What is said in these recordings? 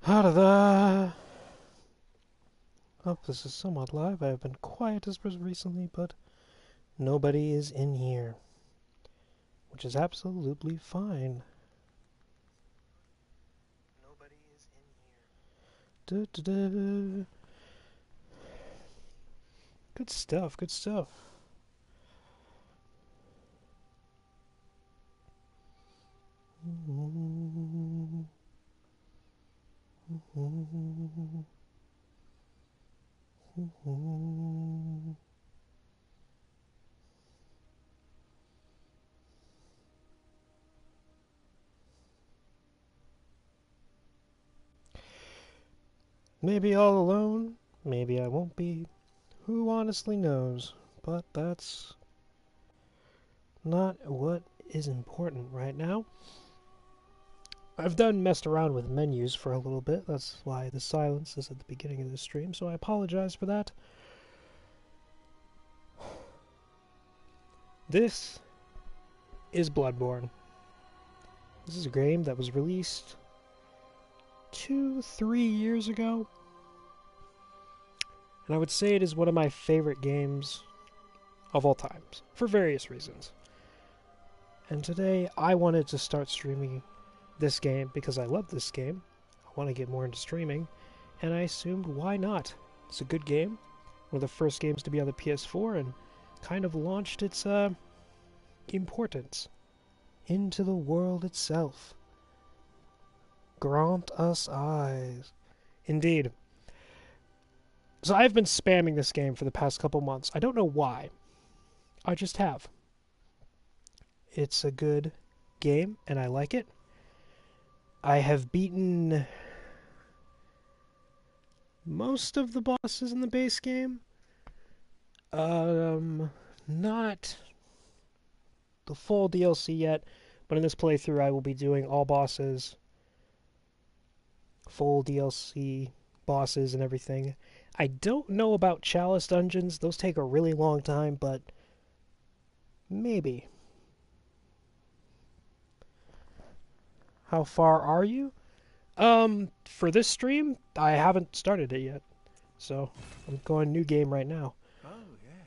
Out of the... Oh, this is somewhat live. I have been quiet as recently, but nobody is in here, which is absolutely fine. Nobody is in here. Da, da, da. Good stuff, good stuff. Maybe all alone, maybe I won't be. Who honestly knows? But that's not what is important right now. I've messed around with menus for a little bit. That's why the silence is at the beginning of the stream, so I apologize for that. This is Bloodborne. This is a game that was released 3 years ago. And I would say it is one of my favorite games of all times, for various reasons. And today I wanted to start streaming this game because I love this game. I want to get more into streaming, and I assumed why not? It's a good game, one of the first games to be on the PS4, and kind of launched its importance into the world itself. Grant us eyes. Indeed. So I've been spamming this game for the past couple months. I don't know why. I just have. It's a good game, and I like it. I have beaten most of the bosses in the base game. Not the full DLC yet, but in this playthrough I will be doing all bosses, full DLC bosses and everything. I don't know about Chalice dungeons. Those take a really long time, but maybe. How far are you? For this stream, I haven't started it yet. So, I'm going new game right now. Oh, yeah.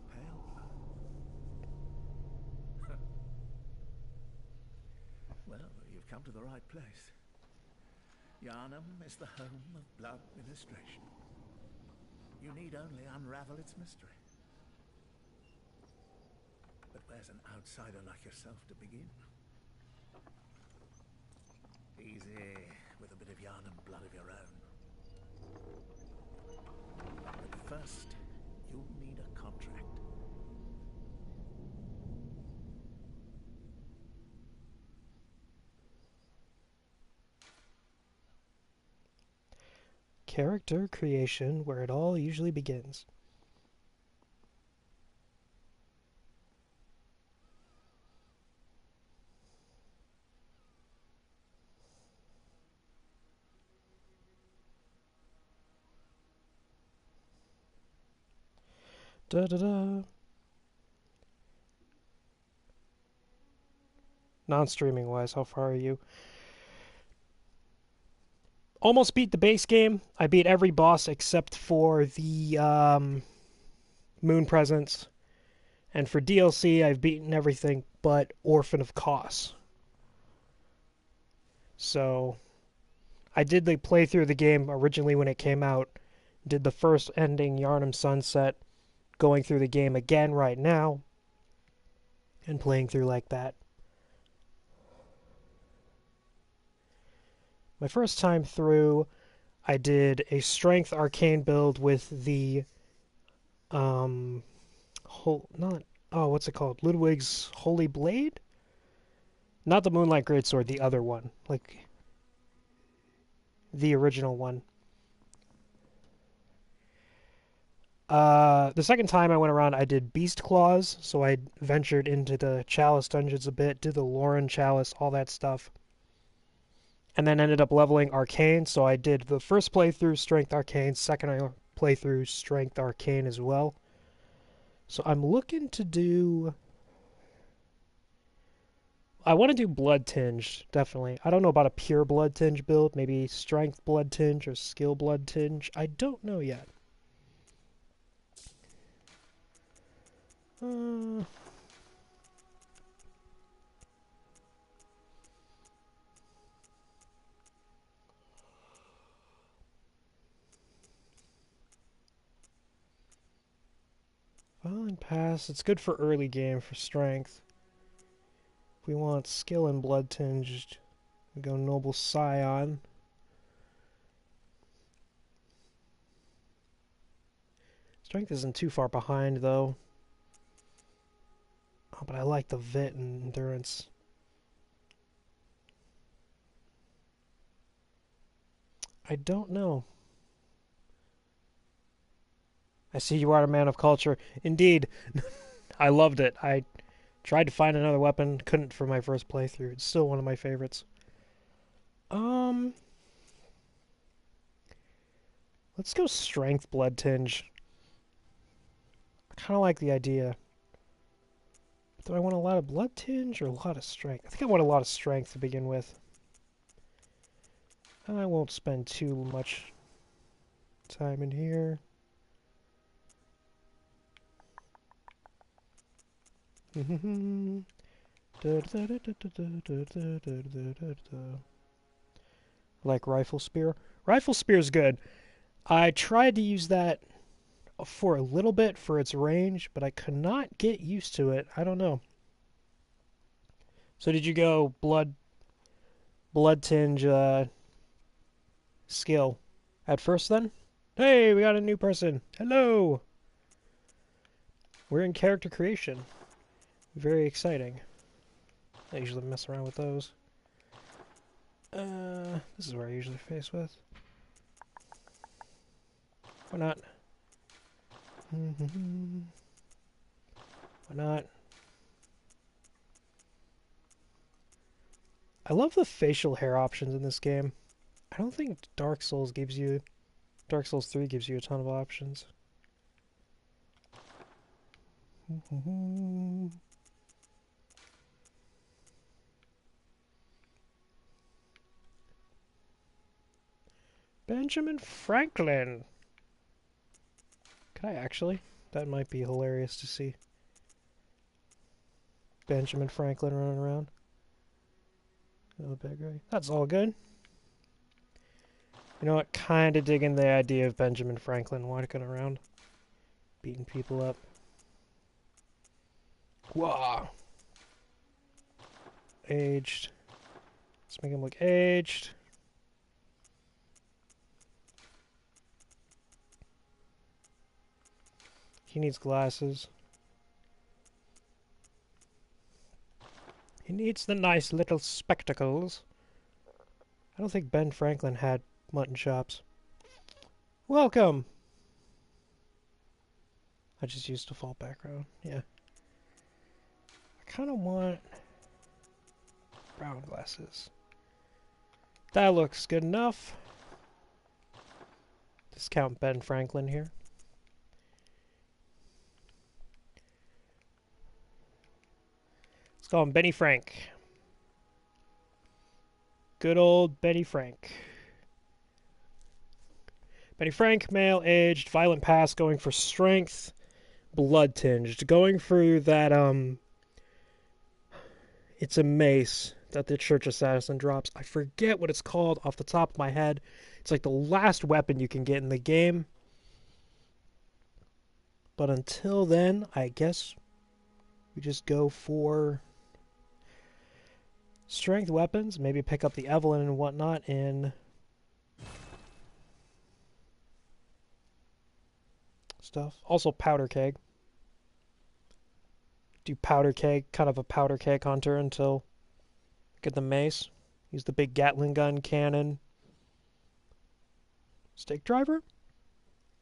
Pale blood. Well, you've come to the right place. Yharnam is the home of blood ministration. You need only unravel its mystery. But where's an outsider like yourself to begin? Easy, with a bit of Yharnam blood of your own. But first, you'll need a contract. Character creation, where it all usually begins. Da-da-da. Non-streaming wise, how far are you? Almost beat the base game. I beat every boss except for the Moon Presence. And for DLC, I've beaten everything but Orphan of Kos. So, I did the playthrough of the game originally when it came out. Did the first ending, Yharnam Sunset, going through the game again right now. And playing through like that. My first time through, I did a Strength Arcane build with the, what's it called? Ludwig's Holy Blade? Not the Moonlight Greatsword, the other one. Like, the original one. The second time I went around, I did Beast Claws, so I ventured into the Chalice dungeons a bit, did the Lauren Chalice, all that stuff. And then ended up leveling Arcane, so I did the first playthrough Strength Arcane, second playthrough Strength Arcane as well. So I'm looking to do I want to do blood tinge, definitely. I don't know about a pure blood tinge build, maybe strength blood tinge or skill blood tinge. I don't know yet. Uh, Violent pass. It's good for early game for strength. If we want skill and blood tinged, we go noble scion. Strength isn't too far behind though. Oh, but I like the vit and endurance. I don't know. I see you are a man of culture. Indeed. I loved it. I tried to find another weapon, couldn't for my first playthrough. It's still one of my favorites. Um, let's go strength blood tinge. I kind of like the idea. Do I want a lot of blood tinge or a lot of strength? I think I want a lot of strength to begin with. I won't spend too much time in here. Like rifle spear. Rifle spear's good. I tried to use that for a little bit for its range, but I could not get used to it. I don't know. So did you go blood tinge skill at first then? Hey, we got a new person. Hello. We're in character creation. Very exciting. I usually mess around with those. This is where I usually face with. Why not? Why not? I love the facial hair options in this game. I don't think Dark Souls 3 gives you a ton of options. Benjamin Franklin. Can I actually? That might be hilarious to see. Benjamin Franklin running around. Oh, big guy. That's all good. You know what? Kinda digging the idea of Benjamin Franklin walking around, beating people up. Whoa. Aged. Let's make him look aged. He needs glasses. He needs the nice little spectacles. I don't think Ben Franklin had mutton chops. Welcome! I just used default background. Yeah. I kind of want brown glasses. That looks good enough. Discount Ben Franklin here. Let's call him Benny Frank. Good old Benny Frank. Benny Frank, male, aged, violent pass, going for strength, blood tinged, going for that, it's a mace that the Church Assassin drops. I forget what it's called off the top of my head. It's like the last weapon you can get in the game. But until then, I guess we just go for strength weapons, maybe pick up the Evelyn and whatnot in stuff. Also powder keg. Do powder keg, kind of a powder keg hunter until get the mace. Use the big Gatling gun cannon. Stake driver?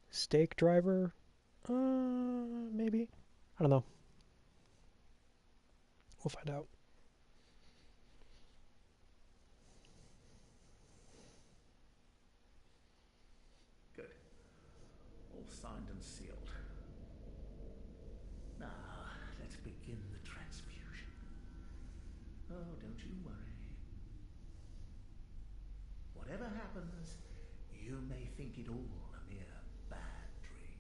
Stake driver? Maybe. I don't know. We'll find out. Good. All signed and sealed. Now, let's begin the transfusion. Oh, don't you worry. Whatever happens, you may think it all a mere bad dream.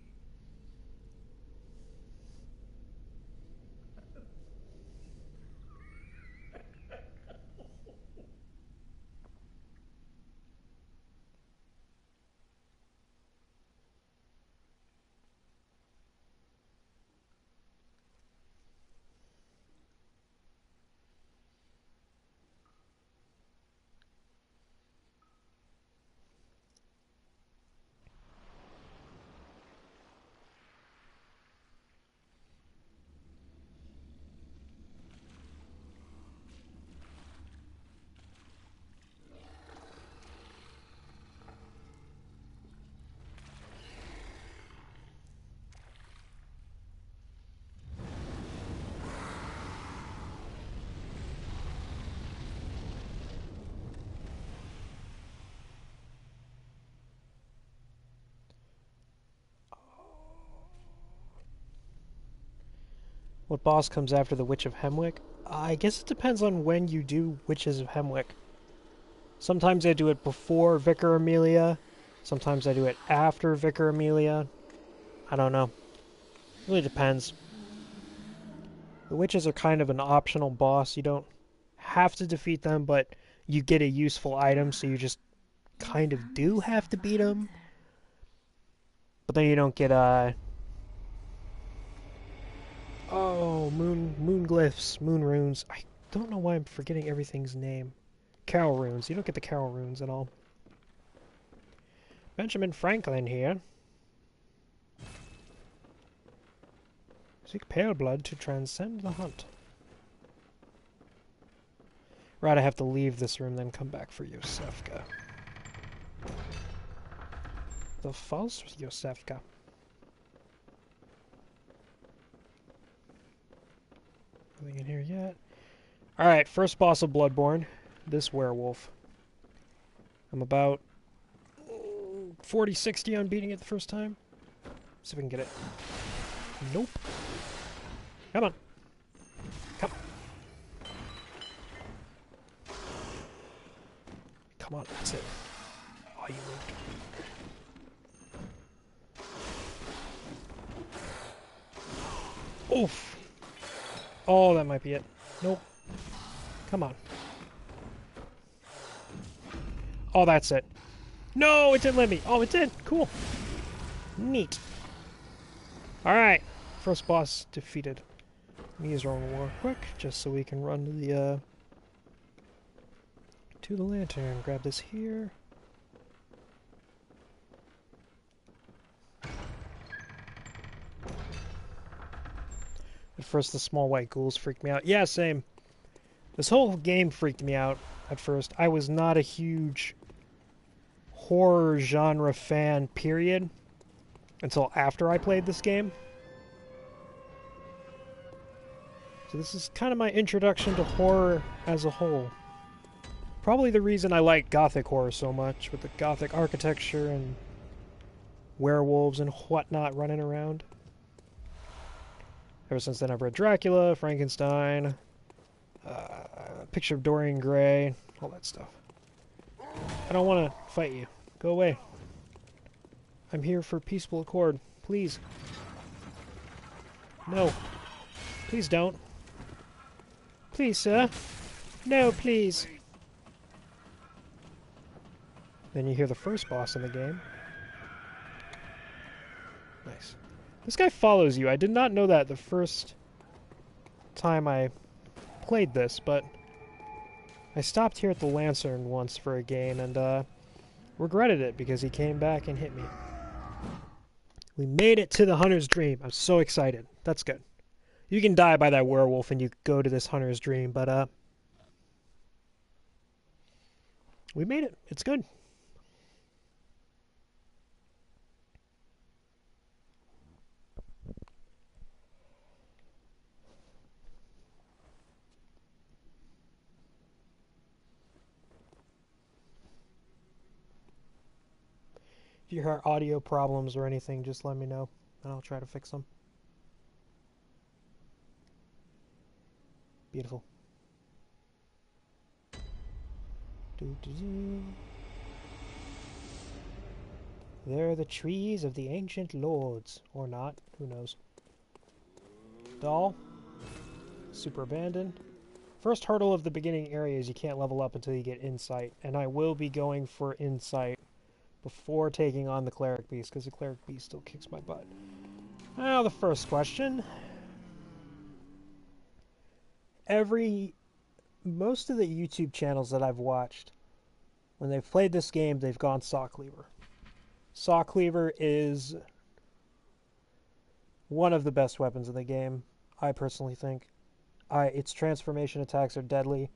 What boss comes after the Witch of Hemwick? I guess it depends on when you do Witches of Hemwick. Sometimes I do it before Vicar Amelia. Sometimes I do it after Vicar Amelia. I don't know. It really depends. The witches are kind of an optional boss. You don't have to defeat them, but you get a useful item, so you just kind of do have to beat them. But then you don't get moon glyphs, moon runes. I don't know why I'm forgetting everything's name. Carol runes. You don't get the Carol runes at all. Benjamin Franklin here. Seek pale blood to transcend the hunt. Right, I have to leave this room, then come back for Yosefka. The false Yosefka. Nothing in here yet. Alright, first boss of Bloodborne. This werewolf. I'm about 40-60 on beating it the first time. See if I can get it. Nope. Come on. Come. Come on, that's it. Oh, you moved. Oof. Oh, that might be it. Nope. Come on. Oh, that's it. No, it didn't let me. Oh, it did. Cool. Neat. Alright. First boss defeated. Let me use Roman War quick, just so we can run to the lantern. Grab this here. At first, the small white ghouls freaked me out. Yeah, same. This whole game freaked me out at first. I was not a huge horror genre fan, period, until after I played this game. So this is kind of my introduction to horror as a whole. Probably the reason I like gothic horror so much, with the gothic architecture and werewolves and whatnot running around. Ever since then I've read Dracula, Frankenstein, Picture of Dorian Gray, all that stuff. I don't want to fight you. Go away. I'm here for peaceful accord. Please. No. Please don't. Please, sir. No, please. Then you hear the first boss in the game. Nice. This guy follows you. I did not know that the first time I played this, but I stopped here at the Lantern once for a game and regretted it because he came back and hit me. We made it to the Hunter's Dream. I'm so excited. That's good. You can die by that werewolf and you go to this Hunter's Dream, but we made it. It's good. If you hear audio problems or anything, just let me know, and I'll try to fix them. Beautiful. Doo-doo-doo. They're the trees of the ancient lords. Or not. Who knows? Doll. Super abandoned. First hurdle of the beginning area is you can't level up until you get insight. And I will be going for insight before taking on the cleric beast, because the cleric beast still kicks my butt. Now the first question. Most of the YouTube channels that I've watched, when they've played this game, they've gone Saw Cleaver. Saw Cleaver is one of the best weapons in the game, I personally think. Its transformation attacks are deadly.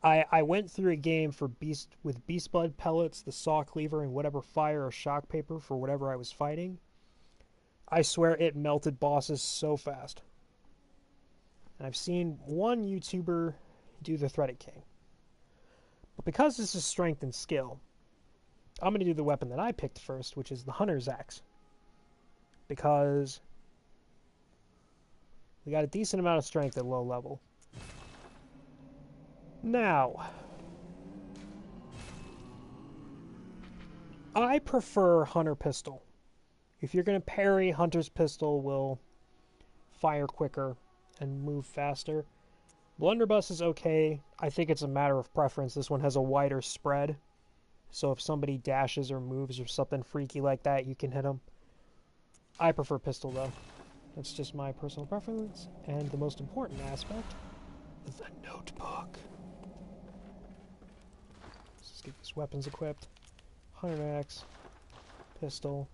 I went through a game with Beast Blood pellets, the Saw Cleaver, and whatever fire or shock paper for whatever I was fighting. I swear it melted bosses so fast. And I've seen one YouTuber do the Threaded King. But because this is strength and skill, I'm going to do the weapon that I picked first, which is the Hunter's Axe. Because we got a decent amount of strength at low level. Now, I prefer Hunter Pistol. If you're going to parry, Hunter's Pistol will fire quicker and move faster. Blunderbuss is okay. I think it's a matter of preference. This one has a wider spread. So if somebody dashes or moves or something freaky like that, you can hit them. I prefer pistol, though. That's just my personal preference. And the most important aspect, the notebook. Let's just get these weapons equipped. Hunter axe, pistol.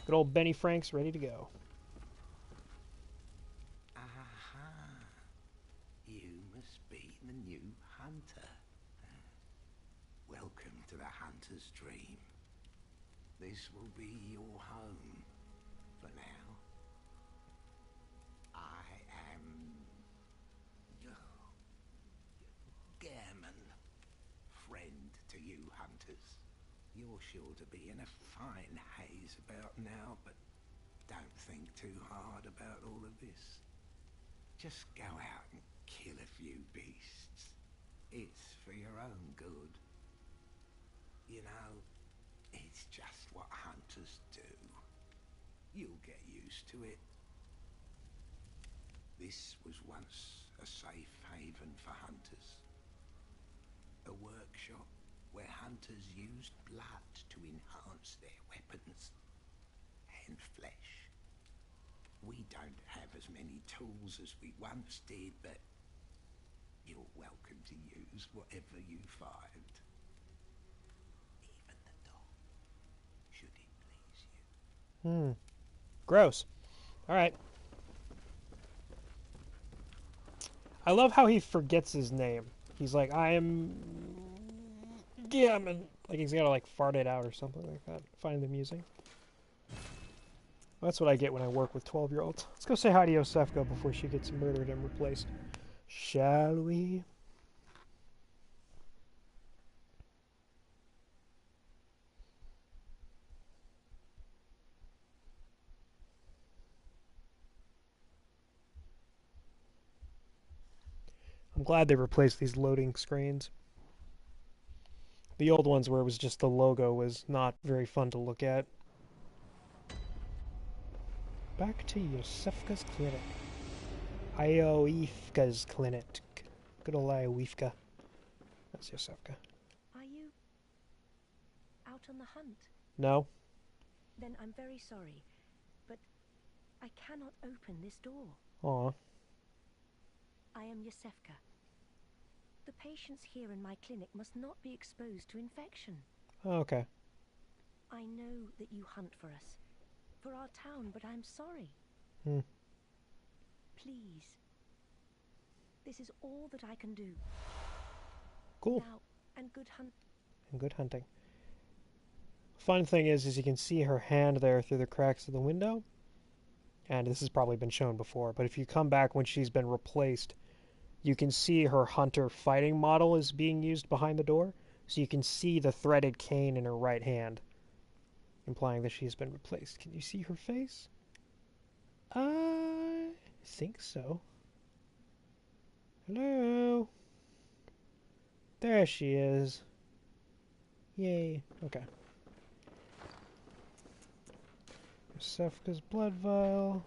Good old Benny Frank's ready to go. Aha! You must be the new hunter. Welcome to the hunter's dream. This will be your home for now. I am Gammon, friend to you hunters. You're sure to be in a fine haze about now, but don't think too hard about all of this. Just go out and kill a few beasts. It's for your own good. You know, it's just what hunters do. You'll get used to it. This was once a safe haven for hunters. A workshop where hunters used blood to enhance their weapons and flesh. We don't have as many tools as we once did, but you're welcome to use whatever you find. Even the dog, should it please you. Gross. Alright. I love how he forgets his name. He's like, I am Gammon. Like he's gotta like fart it out or something like that. I find it amusing. That's what I get when I work with 12-year-olds. Let's go say hi to Yosefka before she gets murdered and replaced. Shall we? I'm glad they replaced these loading screens. The old ones where it was just the logo was not very fun to look at. Back to Yosefka's clinic. Ioifka's clinic. Good old Ioifka. That's Yosefka. Are you out on the hunt? No? Then I'm very sorry, but I cannot open this door. Aw. I am Yosefka. The patients here in my clinic must not be exposed to infection. Oh, okay. I know that you hunt for us, for our town, but I'm sorry. Please. This is all that I can do. Cool. Now, and good hunt. And good hunting. Fun thing is you can see her hand there through the cracks of the window. And this has probably been shown before, but if you come back when she's been replaced, you can see her hunter fighting model is being used behind the door. So you can see the threaded cane in her right hand, implying that she's been replaced. Can you see her face? I think so. Hello? There she is. Yay. Okay. Sefka's blood vial.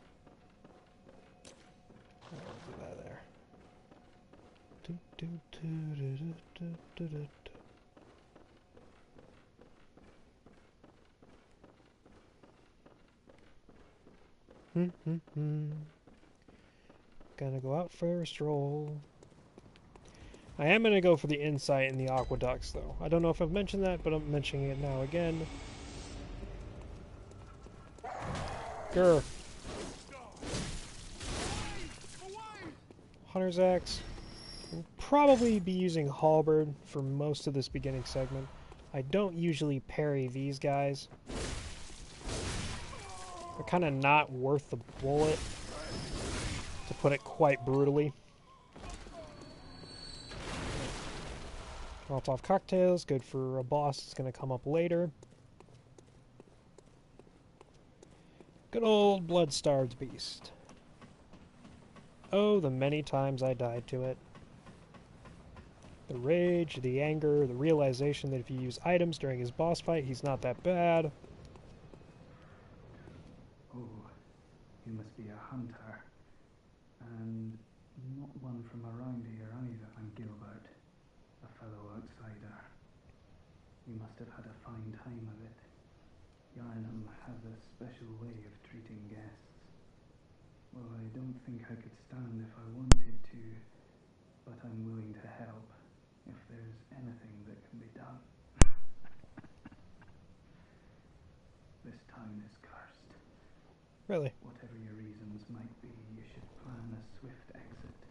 I'll do that there. Do, do, do, do, do, do, do, do. Gonna go out for a stroll. I am gonna go for the insight in the aqueducts, though. I don't know if I've mentioned that, but I'm mentioning it now again. Grr. Hunter's Axe. I'll probably be using Halberd for most of this beginning segment. I don't usually parry these guys. They're kind of not worth the bullet, to put it quite brutally. Molotov cocktails, good for a boss that's going to come up later. Good old blood-starved beast. Oh, the many times I died to it. The rage, the anger, the realization that if you use items during his boss fight, he's not that bad. Oh, you must be a hunter. And not one from around here either, I'm Gilbert, a fellow outsider. You must have had a fine time of it. Yarnum has a special way of treating guests. Well, I don't think I could stand if I wanted to, but I'm willing to help if there's anything that can be done. This town is cursed. Really? Whatever your reasons might be, you should plan a swift exit.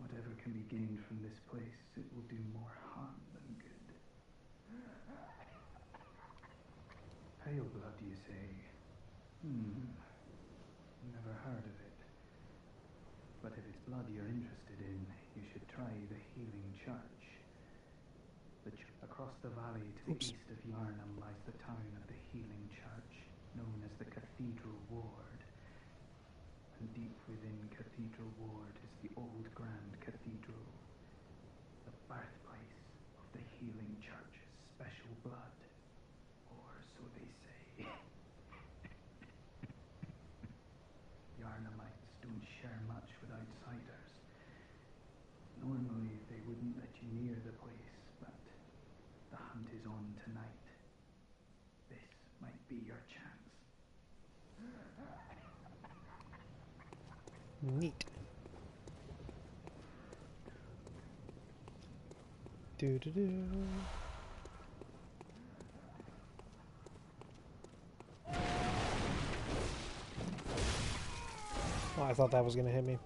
Whatever can be gained from this place, it will do more harm than good. Pale blood, you say? Never heard of it. But if it's blood you're interested in, you should try the Healing Church. Across the valley to the east of Yarnum lies the town of the Healing Church, known as the Cathedral Ward. And deep within Cathedral Ward is the old Grand Cathedral, the birthplace of the Healing Church's special blood, or so they say. Yarnumites don't share much with outsiders. Normally they wouldn't let you near the place, but the hunt is on tonight. This might be your chance. Neat. Do-do-do. Oh, I thought that was going to hit me.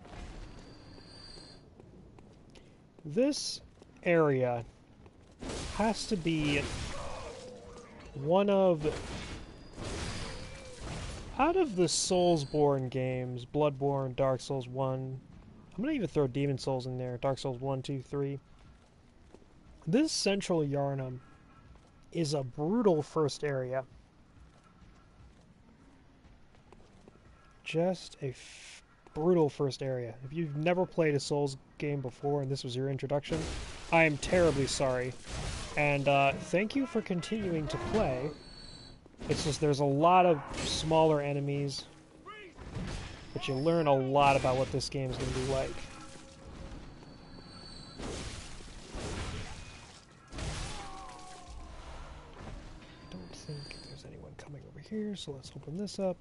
This area has to be one of... Out of the Soulsborne games, Bloodborne, Dark Souls 1... I'm going to even throw Demon Souls in there. Dark Souls 1, 2, 3. This Central Yarnum is a brutal first area. Just a brutal first area. If you've never played a Souls game before and this was your introduction, I am terribly sorry. And thank you for continuing to play. It's just there's a lot of smaller enemies, but you learn a lot about what this game is going to be like. I don't think there's anyone coming over here, so let's open this up.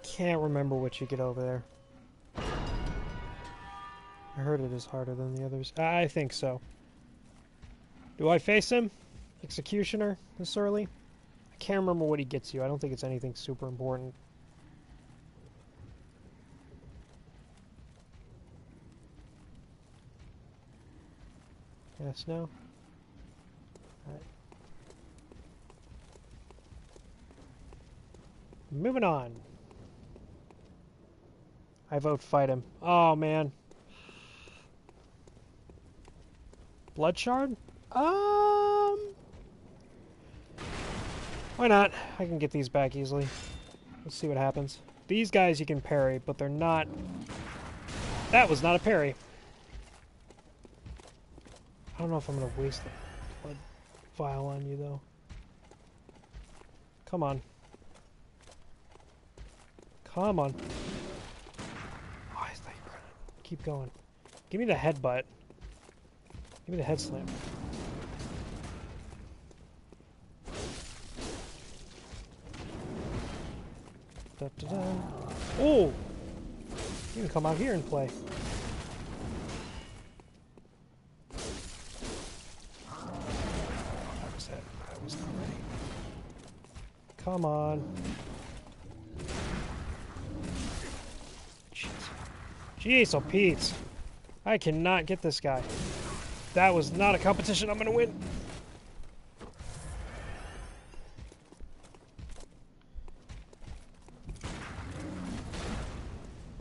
Can't remember what you get over there. I heard it is harder than the others. I think so. Do I face him? Executioner this early? I can't remember what he gets you. I don't think it's anything super important. Yes, no? Alright. Moving on. I vote fight him. Oh, man. Blood Shard? Why not? I can get these back easily. Let's see what happens. These guys you can parry, but they're not... That was not a parry. I don't know if I'm going to waste the blood vial on you, though. Come on. Come on. Oh, I thought you were going to keep going. Give me the headbutt. Give me the head slam. Da, da, da. Oh! You can come out here and play. That was it. I was not ready. Come on. Jeez. Jeez, oh Pete. I cannot get this guy. That was not a competition I'm gonna win.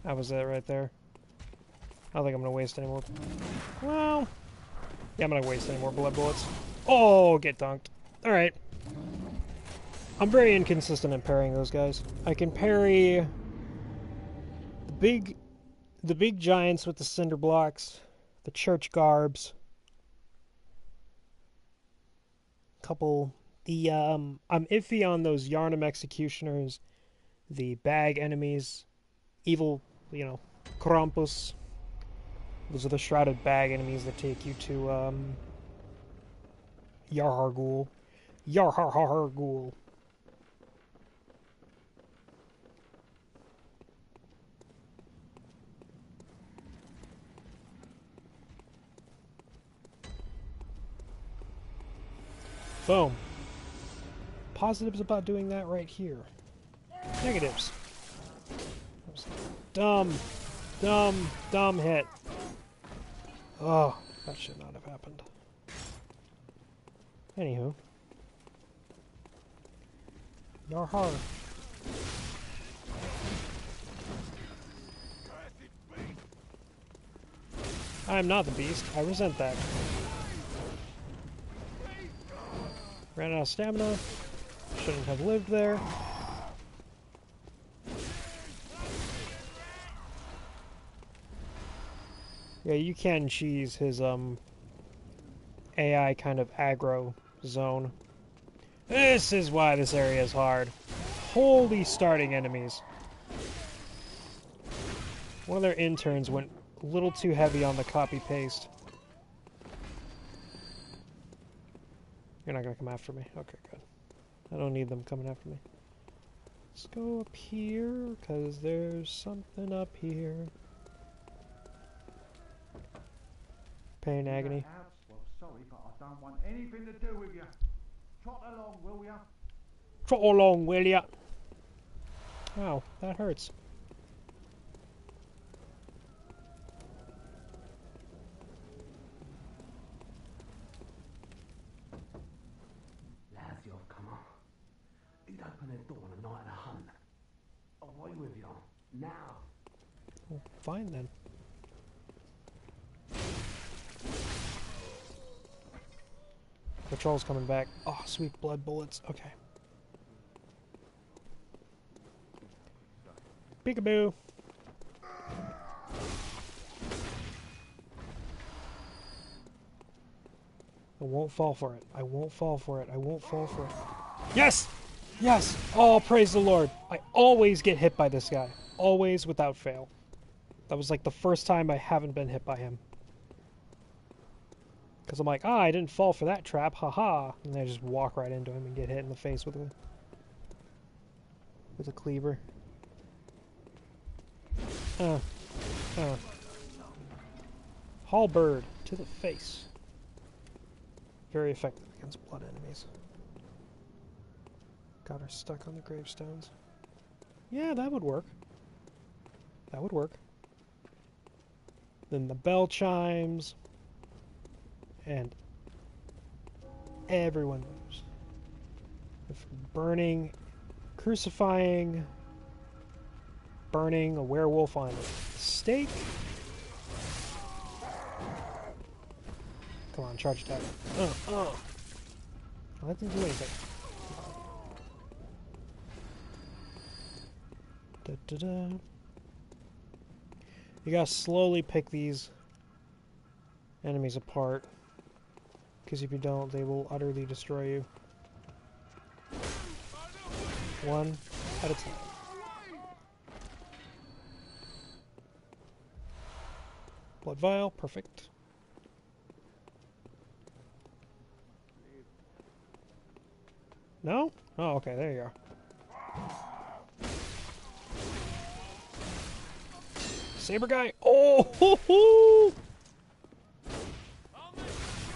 That was it right there. I don't think I'm gonna waste any more. Well, yeah, I'm gonna waste any more blood bullets. Oh, get dunked. Alright. I'm very inconsistent in parrying those guys. I can parry the big giants with the cinder blocks, the church garbs. I'm iffy on those Yarnum executioners, the bag enemies, evil, Krampus. Those are the shrouded bag enemies that take you to, Yarhargul. Yarhargul. Boom. Positives about doing that right here. Negatives. That was dumb hit. Oh, that should not have happened. Anywho. Yarhar. I am not the beast. I resent that. Ran out of stamina. Shouldn't have lived there. Yeah, you can cheese his AI kind of aggro zone. This is why this area is hard. Holy starting enemies. One of their interns went a little too heavy on the copy-paste. You're not gonna come after me? Okay, good. I don't need them coming after me. Let's go up here, because there's something up here. Pain, agony. Well, sorry, but I don't want anything to do with you. Trot along, will ya? Trot along, will ya? Ow, that hurts. Lads, you've come on. You'd open the door on a night of a hunt. Away with you. Now. Well, fine then. Patrol's coming back. Oh, sweet blood bullets. Okay. Peekaboo. I won't fall for it. I won't fall for it. I won't fall for it. Yes! Yes! Oh, praise the Lord. I always get hit by this guy. Always, without fail. That was like the first time I haven't been hit by him. Because I'm like, I didn't fall for that trap, haha. And I just walk right into him and get hit in the face with a cleaver. Halberd to the face. Very effective against blood enemies. Got her stuck on the gravestones. Yeah, that would work. That would work. Then the bell chimes. And everyone moves. If burning, crucifying, burning a werewolf on a stake. Come on, charge attack. Oh, that didn't do anything. Da, da, da. You gotta slowly pick these enemies apart, because if you don't, they will utterly destroy you. One at a time. Blood vial, perfect. No? Oh, okay, there you are. Saber guy. Oh, hoo, hoo.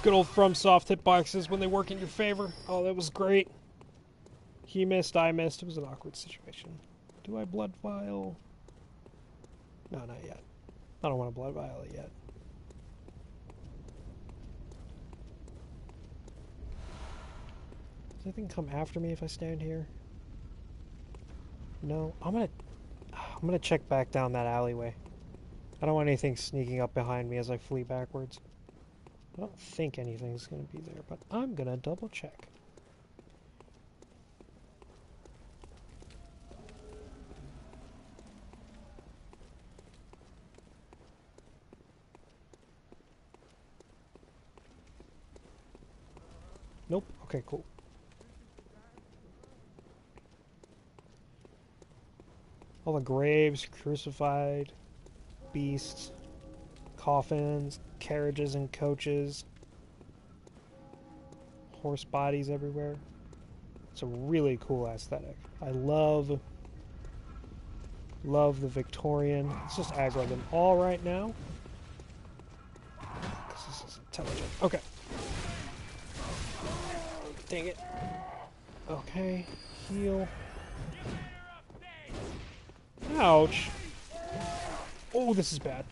Good old FromSoft hitboxes when they work in your favor. Oh, that was great. He missed, I missed. It was an awkward situation. Do I blood vial? No, not yet. I don't want to blood vial it yet. Does anything come after me if I stand here? No. I'm gonna check back down that alleyway. I don't want anything sneaking up behind me as I flee backwards. I don't think anything's gonna be there, but I'm gonna double check. Nope. Okay, cool. All the graves, crucified, beasts, coffins, carriages and coaches, horse bodies everywhere. It's a really cool aesthetic. I love the Victorian. Let's just aggro them all right now, because this is intelligent. Okay. Dang it. Okay. Heal. Ouch. Oh, this is bad.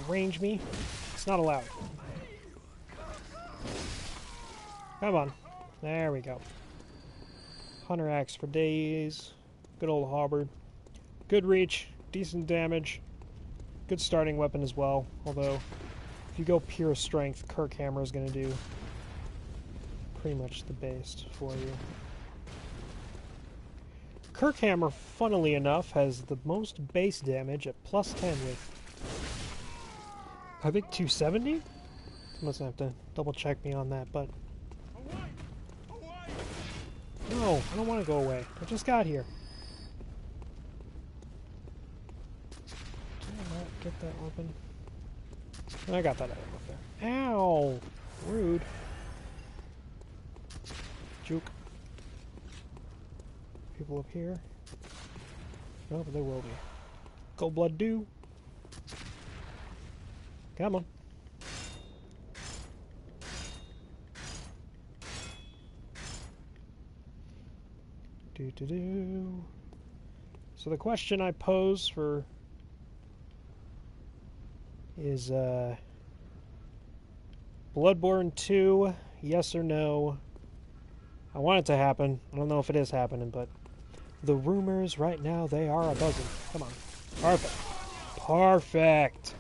Range me. It's not allowed. Come on. There we go. Hunter axe for days. Good old halberd. Good reach. Decent damage. Good starting weapon as well. Although, if you go pure strength, Kirk Hammer is going to do pretty much the best for you. Kirk Hammer, funnily enough, has the most base damage at plus 10 with, I think, 270? Must have to double check me on that, but... No, I don't want to go away. I just got here. Did I not get that weapon? I got that item up there. Ow! Rude. Juke. People up here? No, but there will be. Cold blood do. Come on. Do. So the question I pose for is Bloodborne 2, yes or no? I want it to happen. I don't know if it is happening, but the rumors right now, they are a-buzzing. Come on. Perfect. Perfect.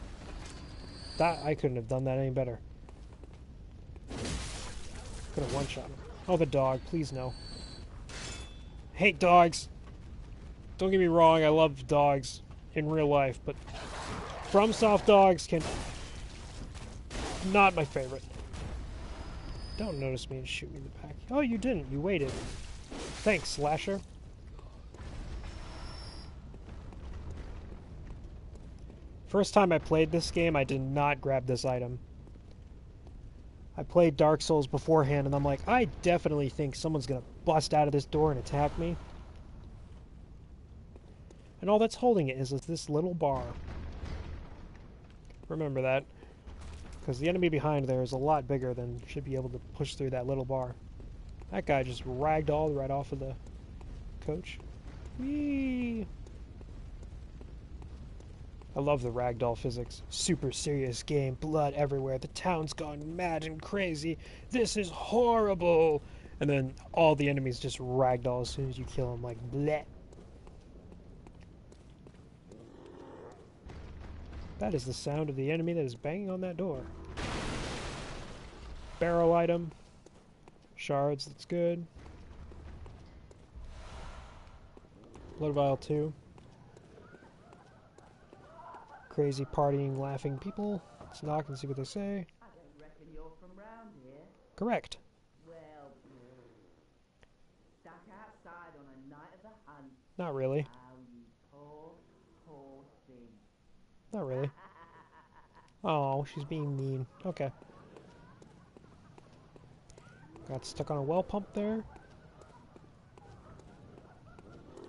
That, I couldn't have done that any better. Could have one-shot him. Oh, the dog. Please no. Hate dogs. Don't get me wrong, I love dogs in real life, but FromSoft dogs can... Not my favorite. Don't notice me and shoot me in the back. Oh, you didn't. You waited. Thanks, Slasher. First time I played this game, I did not grab this item. I played Dark Souls beforehand, and I'm like, I definitely think someone's gonna bust out of this door and attack me. And all that's holding it is this little bar. Remember that. Because the enemy behind there is a lot bigger than should be able to push through that little bar. That guy just ragdolled right off of the coach. Whee! I love the ragdoll physics. Super serious game, blood everywhere, the town's gone mad and crazy, this is horrible! And then all the enemies just ragdoll as soon as you kill them, like, bleh. That is the sound of the enemy that is banging on that door. Barrel item. Shards, that's good. Blood Vial 2. Crazy partying, laughing people. Let's knock and see what they say. I don't reckon you're from round here. Correct. Well, stuck outside on a night of the hunt. Not really. Oh, you poor, poor thing. Not really. Oh, she's being mean. Okay. Got stuck on a well pump there.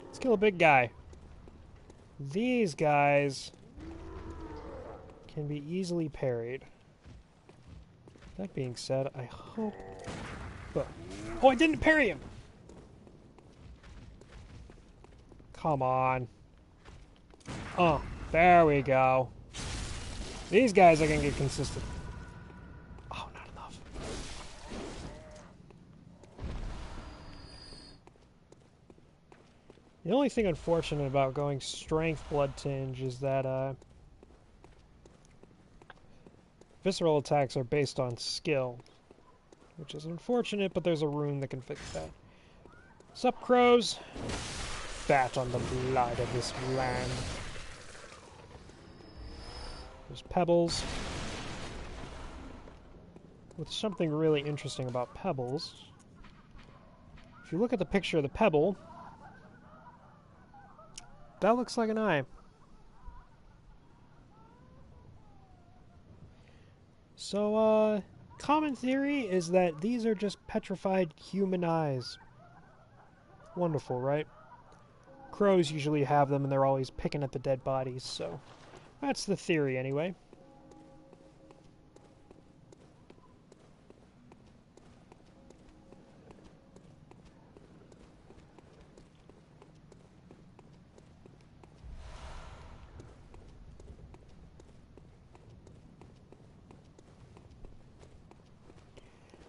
Let's kill a big guy. These guys can be easily parried. That being said, I hope... Oh, I didn't parry him! Come on. Oh, there we go. These guys are gonna get consistent. Oh, not enough. The only thing unfortunate about going strength blood tinge is that visceral attacks are based on skill, which is unfortunate, but there's a rune that can fix that. Sup, crows? Fat on the blood of this land. There's pebbles. What's something really interesting about pebbles, if you look at the picture of the pebble, that looks like an eye. So, common theory is that these are just petrified human eyes. Wonderful, right? Crows usually have them and they're always picking at the dead bodies, so that's the theory anyway.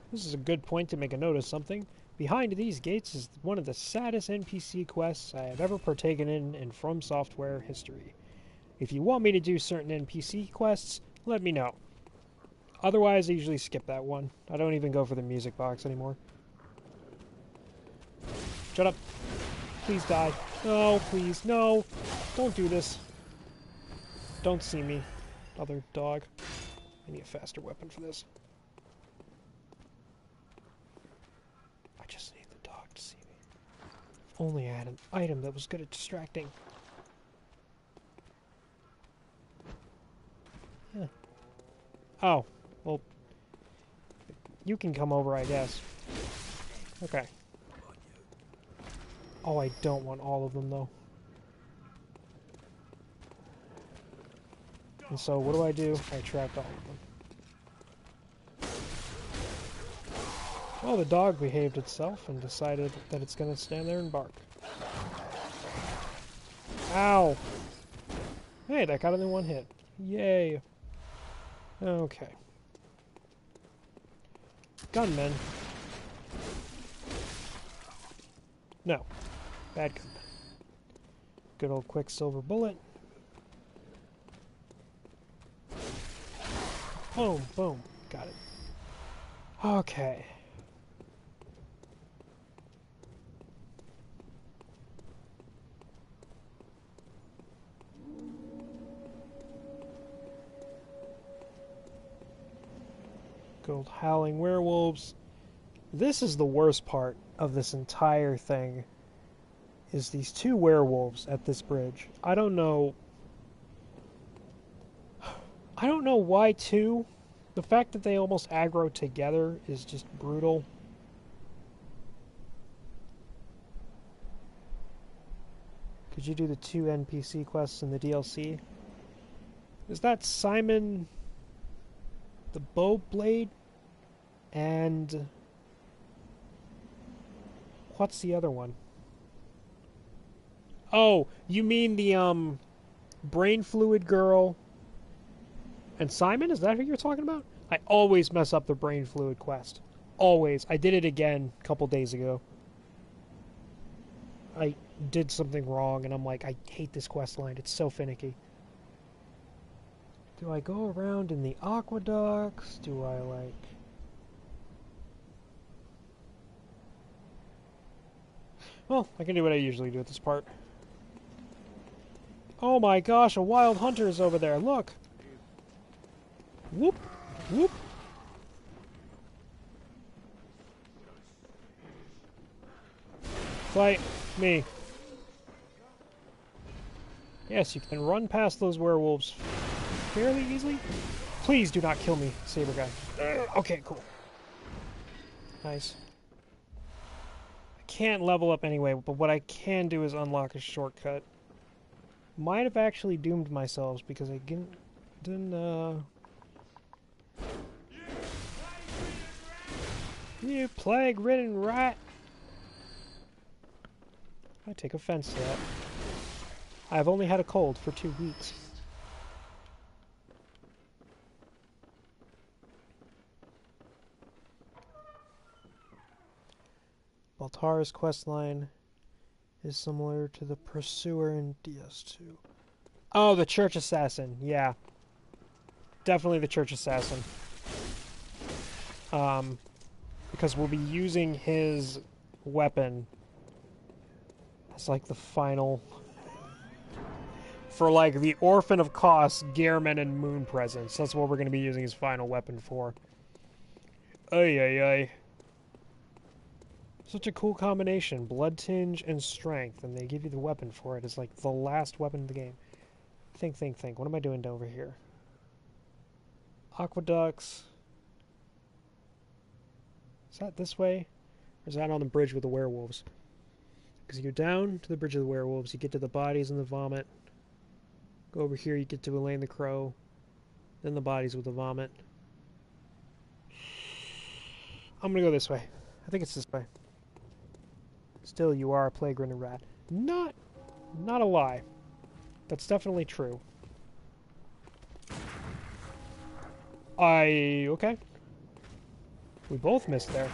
This is a good point to make a note of something. Behind these gates is one of the saddest NPC quests I have ever partaken in From Software history. If you want me to do certain NPC quests, let me know. Otherwise, I usually skip that one. I don't even go for the music box anymore. Shut up. Please die. No, please, no. Don't do this. Don't see me, other dog. I need a faster weapon for this. I just need the dog to see me. If only I had an item that was good at distracting. Huh. Oh, well, you can come over, I guess. Okay. Oh, I don't want all of them, though. And so, what do? I attract all of them. Well, the dog behaved itself and decided that it's going to stand there and bark. Ow! Hey, that got it in one hit. Yay! Okay. Gunmen. No. Bad gunmen. Good old Quicksilver bullet. Boom, boom. Got it. Okay. Good old howling werewolves. This is the worst part of this entire thing, is these two werewolves at this bridge. I don't know why two. The fact that they almost aggro together is just brutal. Could you do the two NPC quests in the DLC? Is that Simon the Bowblade? And what's the other one? Oh, you mean the brain fluid girl and Simon? Is that who you're talking about? I always mess up the brain fluid quest. Always. I did it again a couple days ago. I did something wrong and I'm like, I hate this quest line. It's so finicky. Do I go around in the aqueducts? Do I like... Well, I can do what I usually do at this part. Oh my gosh, a wild hunter is over there. Look. Whoop. Whoop. Fight me. Yes, you can run past those werewolves fairly easily. Please do not kill me, saber guy. Okay, cool. Nice. I can't level up anyway, but what I can do is unlock a shortcut. Might have actually doomed myself because I didn't You plague-ridden rat! I take offense to that. I've only had a cold for 2 weeks. Baltara's questline is similar to the Pursuer in DS2. Oh, the Church Assassin. Yeah. Definitely the Church Assassin. Because we'll be using his weapon as like the final... For like the Orphan of Kos, Gehrman, and Moon presence. That's what we're going to be using his final weapon for. Ay, ay, ay. Such a cool combination. Blood tinge and strength. And they give you the weapon for it. It's like the last weapon in the game. Think. What am I doing over here? Aqueducts. Is that this way? Or is that on the bridge with the werewolves? Because you go down to the bridge of the werewolves, you get to the bodies and the vomit. Go over here, you get to Elaine the Crow. Then the bodies with the vomit. I'm gonna go this way. I think it's this way. Still, you are a plague-ridden rat. Not a lie. That's definitely true. Okay. We both missed there,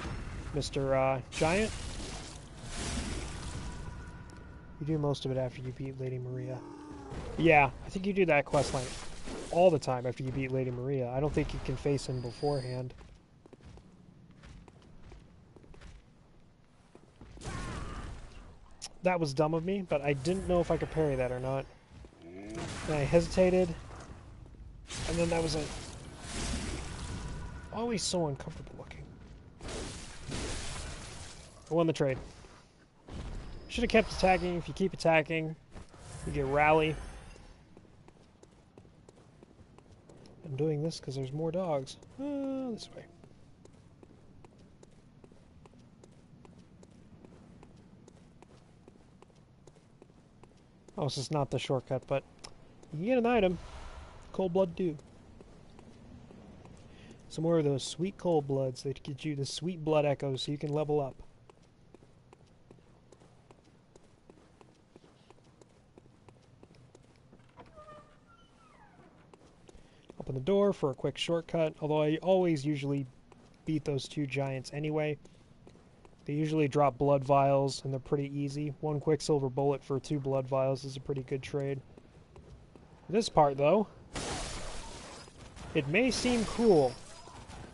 Mr. Giant. You do most of it after you beat Lady Maria. Yeah, I think you do that questline all the time after you beat Lady Maria. I don't think you can face him beforehand. That was dumb of me, but I didn't know if I could parry that or not. And I hesitated. And then that was it. Always so uncomfortable looking. I won the trade. Should have kept attacking. If you keep attacking, you get rally. I'm doing this because there's more dogs. This way. Oh, this is not the shortcut, but you can get an item. Cold Blood Dew. Some more of those sweet cold bloods that get you the sweet blood echoes so you can level up. Open the door for a quick shortcut, although I always usually beat those 2 giants anyway. They usually drop blood vials, and they're pretty easy. 1 quicksilver bullet for 2 blood vials is a pretty good trade. This part, though, it may seem cruel,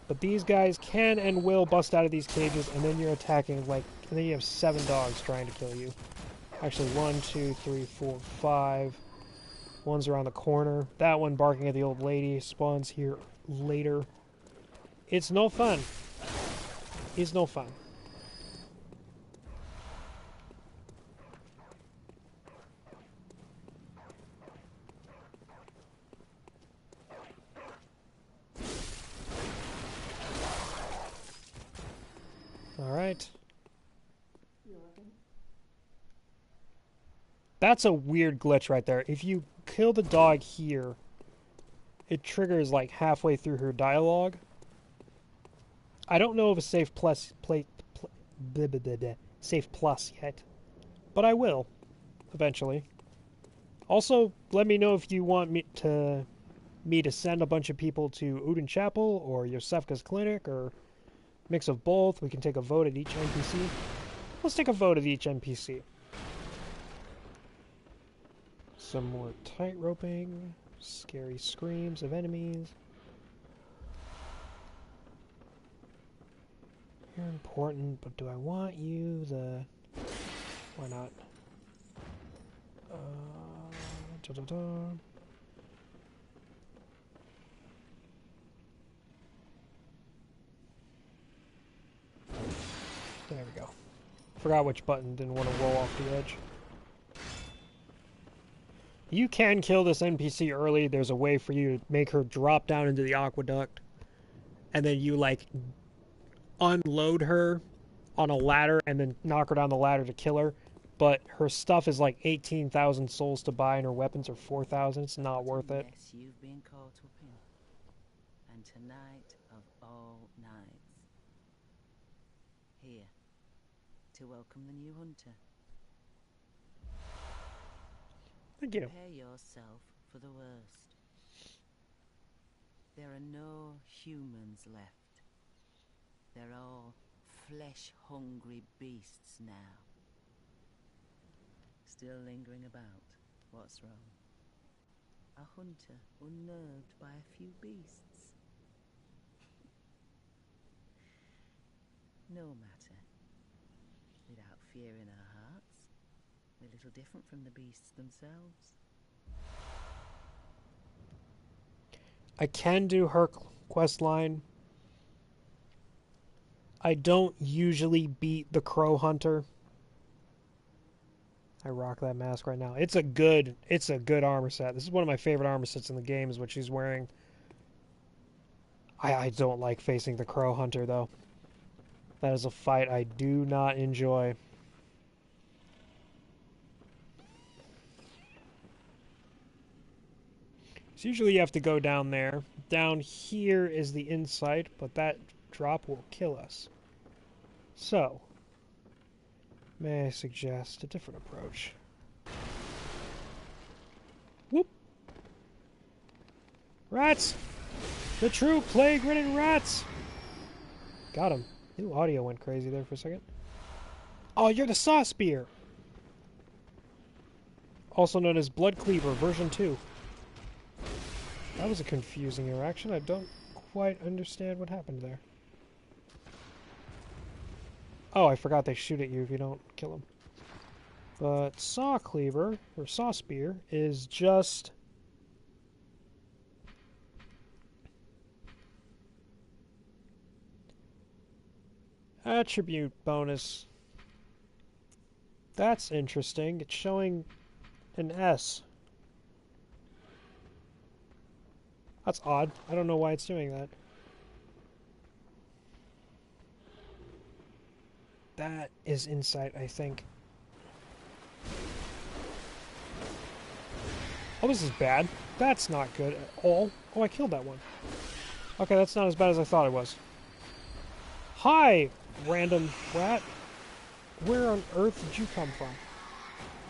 but these guys can and will bust out of these cages, and then you're attacking, like, and then you have 7 dogs trying to kill you. Actually, 1, 2, 3, 4, 5. One's around the corner. That one barking at the old lady spawns here later. It's no fun. It's no fun. Alright. That's a weird glitch right there. If you kill the dog here, it triggers like halfway through her dialogue. I don't know of a safe plus yet, but I will eventually. Also, let me know if you want me to send a bunch of people to Uden Chapel or Yosefka's clinic or mix of both. We can take a vote at each NPC. Let's take a vote at each NPC. Some more tight roping, scary screams of enemies. You're important, but do I want you? Why not? Da-da-da. There we go. Forgot which button, didn't want to roll off the edge. You can kill this NPC early. There's a way for you to make her drop down into the aqueduct. And then you, like, unload her on a ladder and then knock her down the ladder to kill her. But her stuff is like 18,000 souls to buy and her weapons are 4,000. It's not worth it. Yes, you've been caught up in. And tonight of all nights. Here, to welcome the new hunter. Thank you. Prepare yourself for the worst. There are no humans left. They're all flesh-hungry beasts now. Still lingering about. What's wrong? A hunter unnerved by a few beasts. No matter. Without fear in our hearts, we're little different from the beasts themselves. I can do her quest line. I don't usually beat the Crow Hunter. I rock that mask right now. It's a good armor set. This is one of my favorite armor sets in the game, is what she's wearing. I don't like facing the Crow Hunter, though. That is a fight I do not enjoy. So usually you have to go down there. Down here is the insight, but that drop will kill us. So, may I suggest a different approach? Whoop! Rats! The true plague-ridden rats! Got him. New audio went crazy there for a second. Oh, you're the Saw Spear! Also known as Blood Cleaver version 2. That was a confusing interaction. I don't quite understand what happened there. Oh, I forgot they shoot at you if you don't kill them. But Saw Cleaver, or Saw Spear, is just... attribute bonus. That's interesting. It's showing an S. That's odd. I don't know why it's doing that. That is insight, I think. Oh, this is bad. That's not good at all. Oh, I killed that one. Okay, that's not as bad as I thought it was. Hi, random rat. Where on earth did you come from?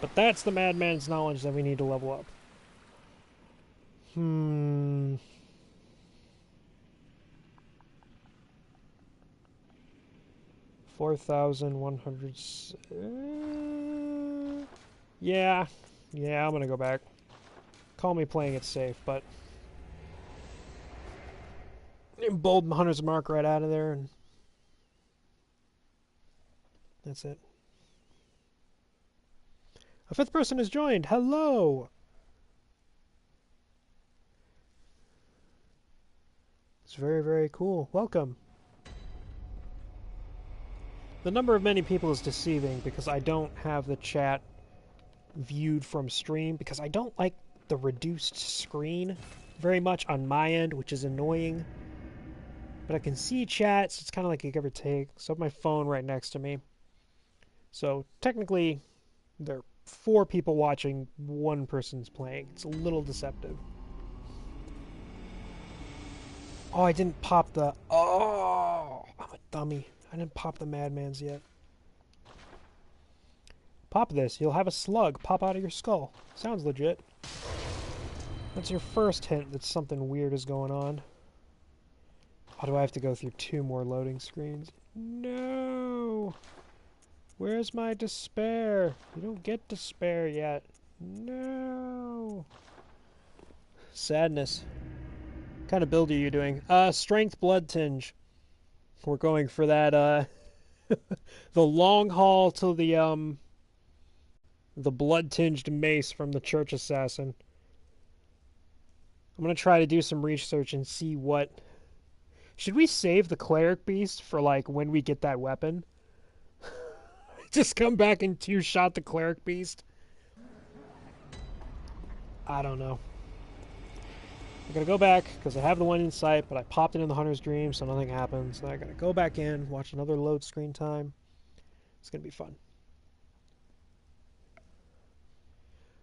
But that's the madman's knowledge that we need to level up. 4,100... yeah, I'm gonna go back. Call me playing it safe, but... embolden Hunter's Mark right out of there, and... that's it. A fifth person has joined! Hello! It's very, very cool. Welcome. The number of many people is deceiving because I don't have the chat viewed from stream because I don't like the reduced screen very much on my end, which is annoying. But I can see chat, so it's kind of like a give or take. So I have my phone right next to me. So technically, there are 4 people watching, 1 person's playing. It's a little deceptive. Oh, I didn't pop the... oh, I'm a dummy. I didn't pop the Madman's yet. Pop this. You'll have a slug pop out of your skull. Sounds legit. That's your first hint that something weird is going on. Oh, do I have to go through 2 more loading screens? No! Where's my despair? You don't get despair yet. No! Sadness. What kind of build are you doing? Strength Blood Tinge. We're going for that, the long haul to the blood-tinged mace from the Church Assassin. I'm going to try to do some research and see what... Should we save the cleric beast for, like, when we get that weapon? Just come back and two-shot the cleric beast? I don't know. I'm going to go back, because I have the one in sight, but I popped it in the Hunter's Dream, so nothing happens. Then I got to go back in, watch another load screen time. It's going to be fun.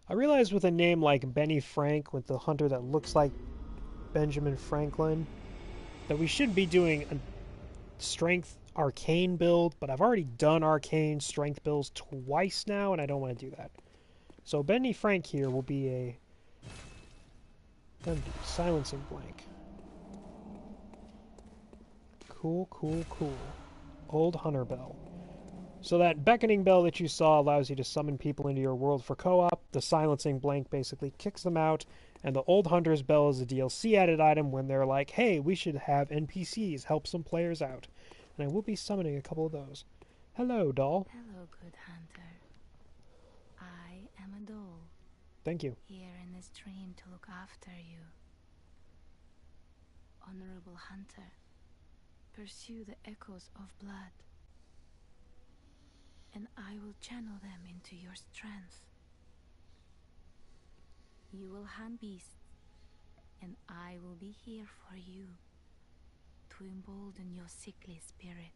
I realize with a name like Benny Frank, with the hunter that looks like Benjamin Franklin, that we should be doing a strength arcane build, but I've already done arcane strength builds twice now, and I don't want to do that. So Benny Frank here will be a silencing blank. Cool, cool, cool. Old Hunter Bell. So that beckoning bell that you saw allows you to summon people into your world for co-op. The silencing blank basically kicks them out, and the Old Hunter's Bell is a DLC added item when they're like, hey, we should have NPCs help some players out. And I will be summoning a couple of those. Hello, doll. Hello, good hunter. I am a doll. Thank you. Here in this dream to look after you. Honorable hunter, pursue the echoes of blood, and I will channel them into your strength. You will hunt beasts, and I will be here for you to embolden your sickly spirit.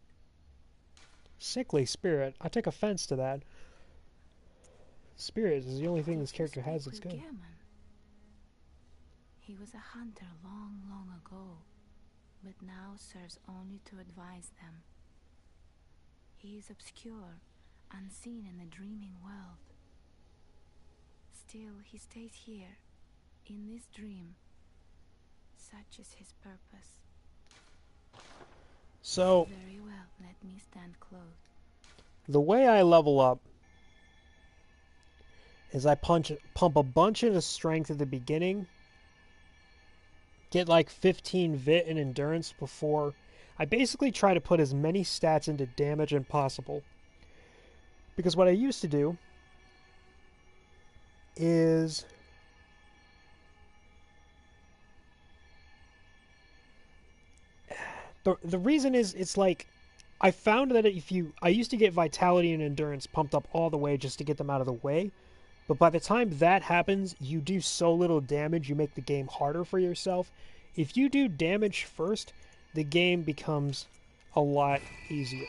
Sickly spirit? I take offense to that. Spirit is the only thing this character has that's good. He was a hunter long, long ago, but now serves only to advise them. He is obscure, unseen in the dreaming world. Still, he stays here, in this dream. Such is his purpose. So, very well, let me stand close. The way I level up is I pump a bunch into strength at the beginning, get like 15 vit and endurance before. I basically try to put as many stats into damage as possible. Because what I used to do is the reason is it's like I found that I used to get vitality and endurance pumped up all the way just to get them out of the way, but by the time that happens, you do so little damage, you make the game harder for yourself. If you do damage first, the game becomes a lot easier.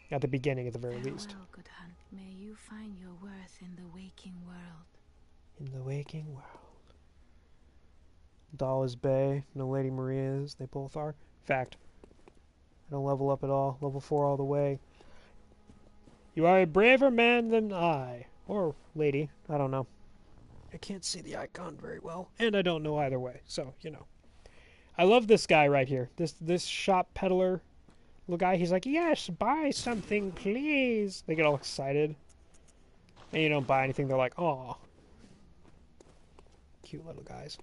At the beginning, at the very least. Farewell, good hunt. May you find your worth in the waking world. In the waking world. Doll is Bay, no Lady Maria is. They both are. Fact. I don't level up at all. Level 4 all the way. You are a braver man than I. Or lady. I don't know. I can't see the icon very well. And I don't know either way. So, you know. I love this guy right here. This shop peddler little guy. He's like, yes, buy something, please. They get all excited. And you don't buy anything. They're like, aw. Cute little guys.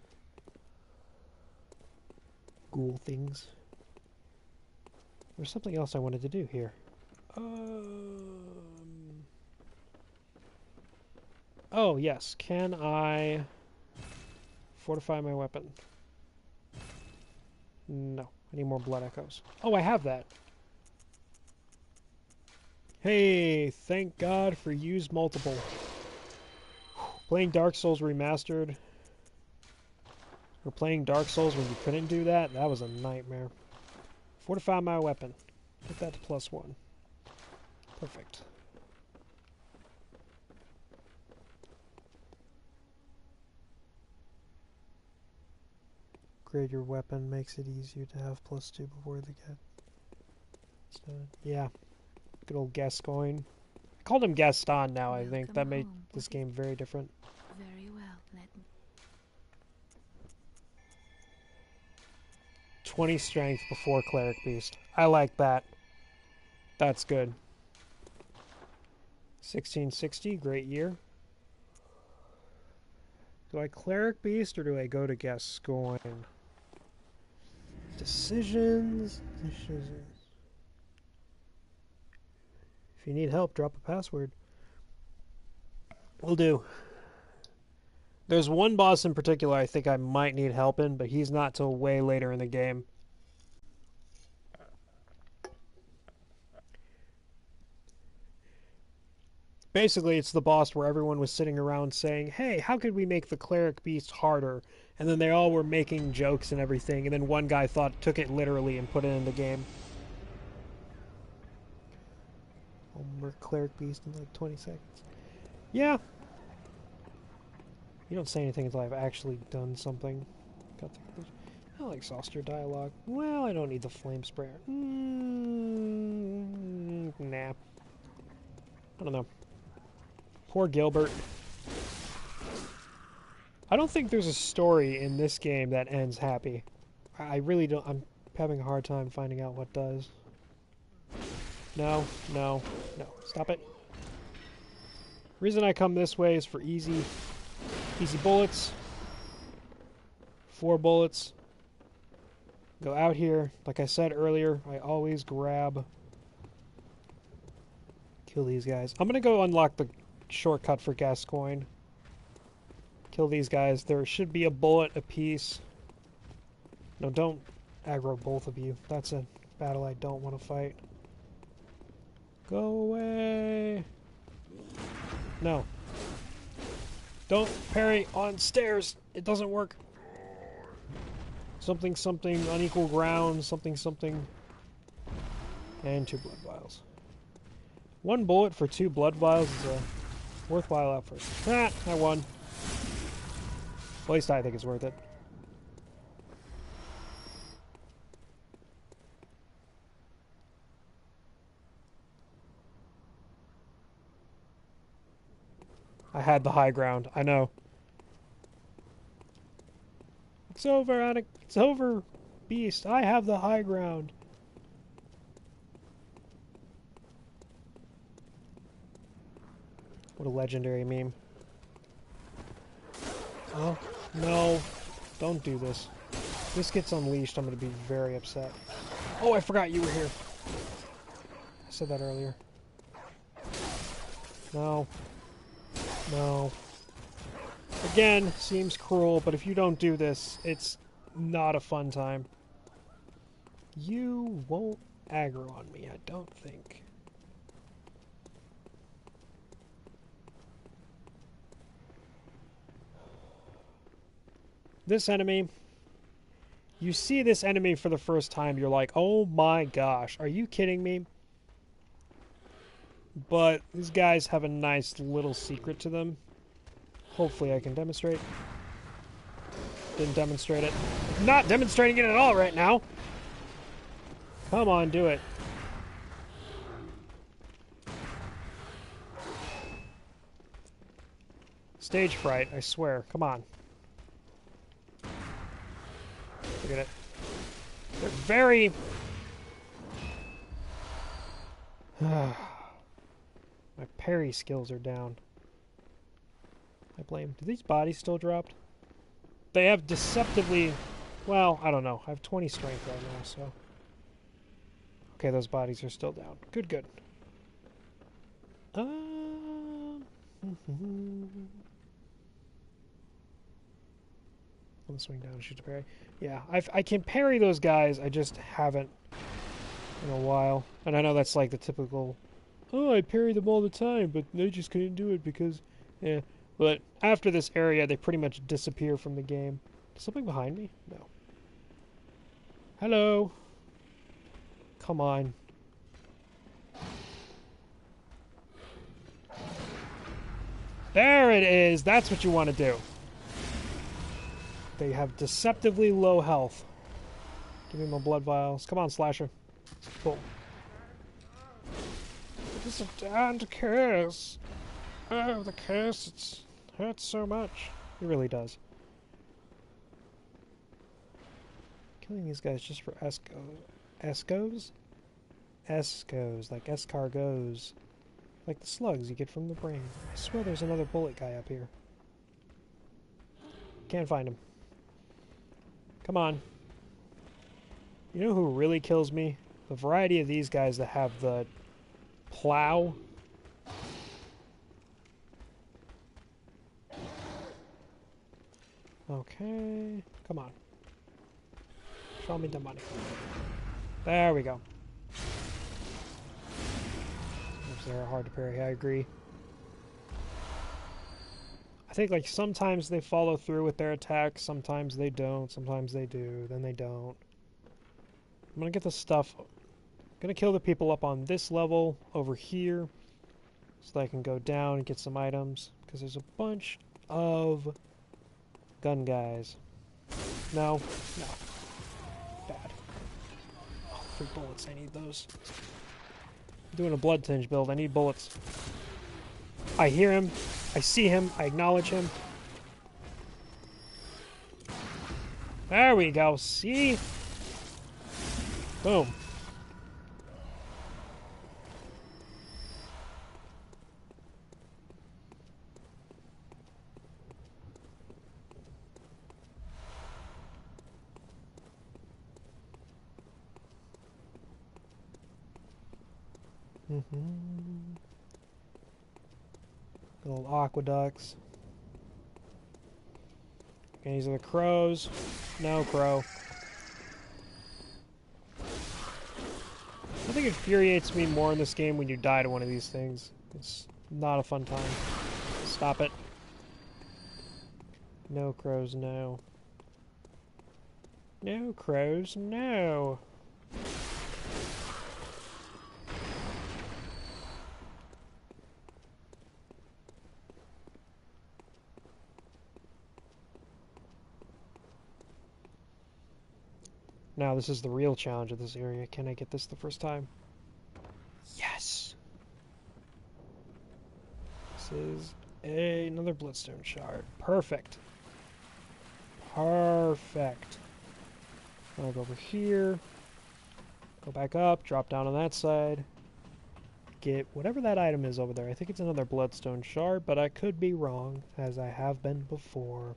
Ghoul things. There's something else I wanted to do here. Oh, yes. Can I fortify my weapon? No. I need more blood echoes. Oh, I have that. Hey, thank God for used multiple. Playing Dark Souls Remastered. Or playing Dark Souls when you couldn't do that, that was a nightmare. Fortify my weapon. Put that to +1. Perfect. Upgrade your weapon makes it easier to have +2 before they get started. Yeah. Good old Gascoigne. I called him Gaston now, I think. That made this game very different. Very well, let me. 20 strength before Cleric Beast. I like that. That's good. 1660, great year. Do I Cleric Beast or do I go to Gascoigne? Decisions. If you need help, drop a password. Will do. There's one boss in particular I think I might need help in, but he's not till way later in the game. Basically, it's the boss where everyone was sitting around saying, hey, how could we make the cleric beast harder? And then they all were making jokes and everything, and then one guy took it literally and put it in the game. We're cleric beast in like 20 seconds. Yeah. You don't say anything until I've actually done something. Got the, I'll exhaust your dialogue. Well, I don't need the flame sprayer. Nah. I don't know. Poor Gilbert. I don't think there's a story in this game that ends happy. I really don't. I'm having a hard time finding out what does. No, no, no. Stop it. Reason I come this way is for easy bullets. 4 bullets. Go out here. Like I said earlier, I always grab. Kill these guys. I'm gonna go unlock the shortcut for Gascoigne. Kill these guys. There should be a bullet apiece. No, don't aggro both of you. That's a battle I don't want to fight. Go away. No. Don't parry on stairs. It doesn't work. Something, something, unequal ground, something, something. And 2 blood vials. 1 bullet for 2 blood vials is a worthwhile effort. Ah, I won. At least I think it's worth it. I had the high ground. I know. It's over, Attic. It's over, Beast. I have the high ground. What a legendary meme. Oh, no. Don't do this. If this gets unleashed, I'm going to be very upset. Oh, I forgot you were here. I said that earlier. No. No. Again, seems cruel, but if you don't do this, it's not a fun time. You won't aggro on me, I don't think. This enemy, you see this enemy for the first time, you're like, oh my gosh, are you kidding me? But these guys have a nice little secret to them. Hopefully I can demonstrate. Didn't demonstrate it. Not demonstrating it at all right now. Come on, do it. Stage fright, I swear. Come on. Look at it. They're very... My parry skills are down. I blame. Do these bodies still dropped? They have deceptively... Well, I don't know. I have 20 strength right now, so... Okay, those bodies are still down. Good, good. I'll swing down, shoot to parry. Yeah, I can parry those guys, I just haven't in a while. And I know that's like the typical, oh, I parry them all the time, but they just couldn't do it because, yeah. But after this area, they pretty much disappear from the game. Is something behind me? No. Hello. Come on. There it is! That's what you want to do. They have deceptively low health. Give me my blood vials. Come on, Slasher. Boom. It is a damned curse. Oh, the curse, it hurts so much. It really does. Killing these guys just for escos? Escos, like escargots. Like the slugs you get from the brain. I swear there's another bullet guy up here. Can't find him. Come on. You know who really kills me? The variety of these guys that have the plow. Okay, come on. Show me the money. There we go. They're hard to parry, I agree. I think like sometimes they follow through with their attacks, sometimes they don't, sometimes they do, then they don't. I'm gonna get the stuff. I'm gonna kill the people up on this level over here so that I can go down and get some items, because there's a bunch of gun guys. No, no. Bad. Oh, 3 bullets, I need those. I'm doing a blood tinge build, I need bullets. I hear him, I see him, I acknowledge him. There we go, see? Boom. Little aqueducts. Okay, these are the crows. No crow. I think it infuriates me more in this game when you die to one of these things. It's not a fun time. Stop it. No crows, no. No crows, no. Now this is the real challenge of this area. Can I get this the first time? Yes! This is another bloodstone shard. Perfect. Perfect. I'll go over here. Go back up, drop down on that side. Get whatever that item is over there. I think it's another bloodstone shard, but I could be wrong, as I have been before.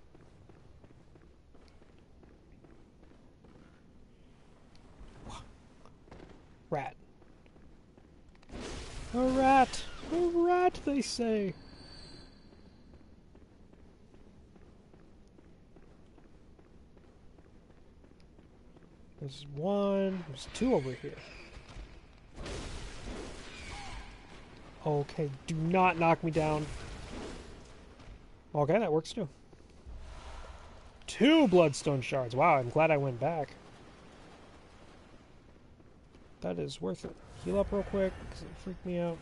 Rat. A rat! A rat, they say! There's one, there's 2 over here. Okay, do not knock me down. Okay, that works too. 2 bloodstone shards. Wow, I'm glad I went back. That is worth it. Heal up real quick, because it freaked me out.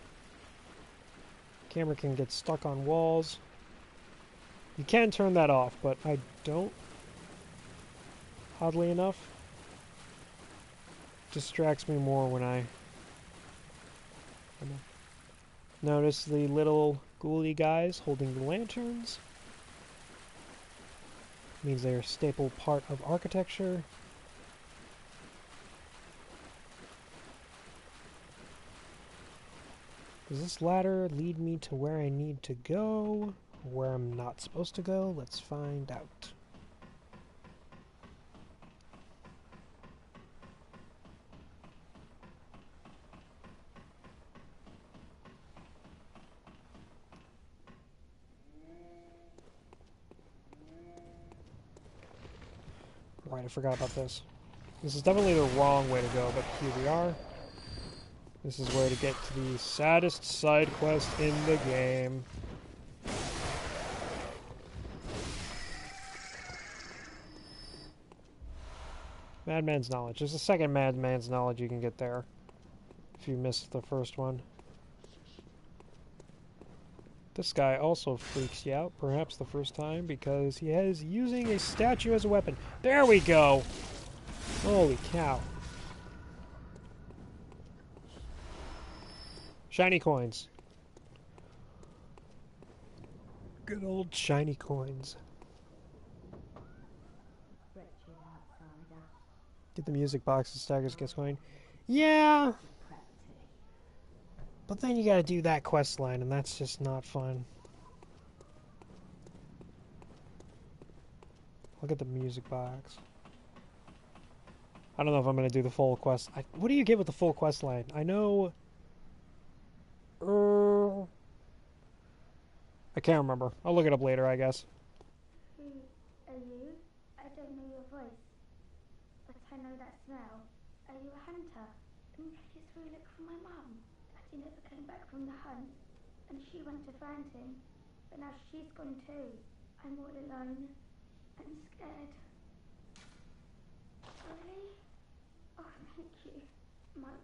Camera can get stuck on walls. You can turn that off, but I don't. Oddly enough. Distracts me more when I notice the little ghouly guys holding the lanterns. Means they are a staple part of architecture. Does this ladder lead me to where I need to go? Or where I'm not supposed to go? Let's find out. Right, I forgot about this. This is definitely the wrong way to go, but here we are. This is where to get to the saddest side quest in the game. Madman's Knowledge. There's a second Madman's Knowledge you can get there if you missed the first one. This guy also freaks you out, perhaps the first time, because he is using a statue as a weapon. There we go! Holy cow. Shiny coins. Good old shiny coins. Get the music box and staggers gets coin. Yeah! But then you gotta do that quest line, and that's just not fun. Look at the music box. I don't know if I'm gonna do the full quest. What do you get with the full quest line? I know... I can't remember. I'll look it up later, I guess. Are you? I know that smell? Are you a hunter? Maybe it's through look for my mum. Daddy never came back from the hunt, and she went to find him. But now she's gone too. I'm all alone and scared. Really? Oh, thank you. My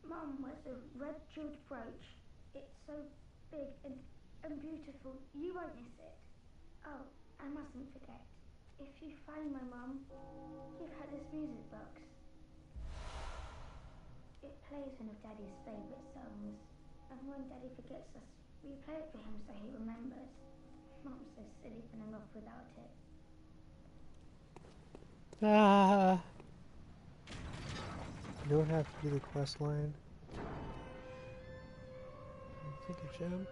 mum was a red jeweled brooch. It's so big and beautiful. You won't miss it. Oh, I mustn't forget. If you find my mum, give her this music box. It plays one of Daddy's favourite songs. And when Daddy forgets us, we play it for him so he remembers. Mum's so silly running off without it. Ah. You don't have to do the quest line. Take a gem.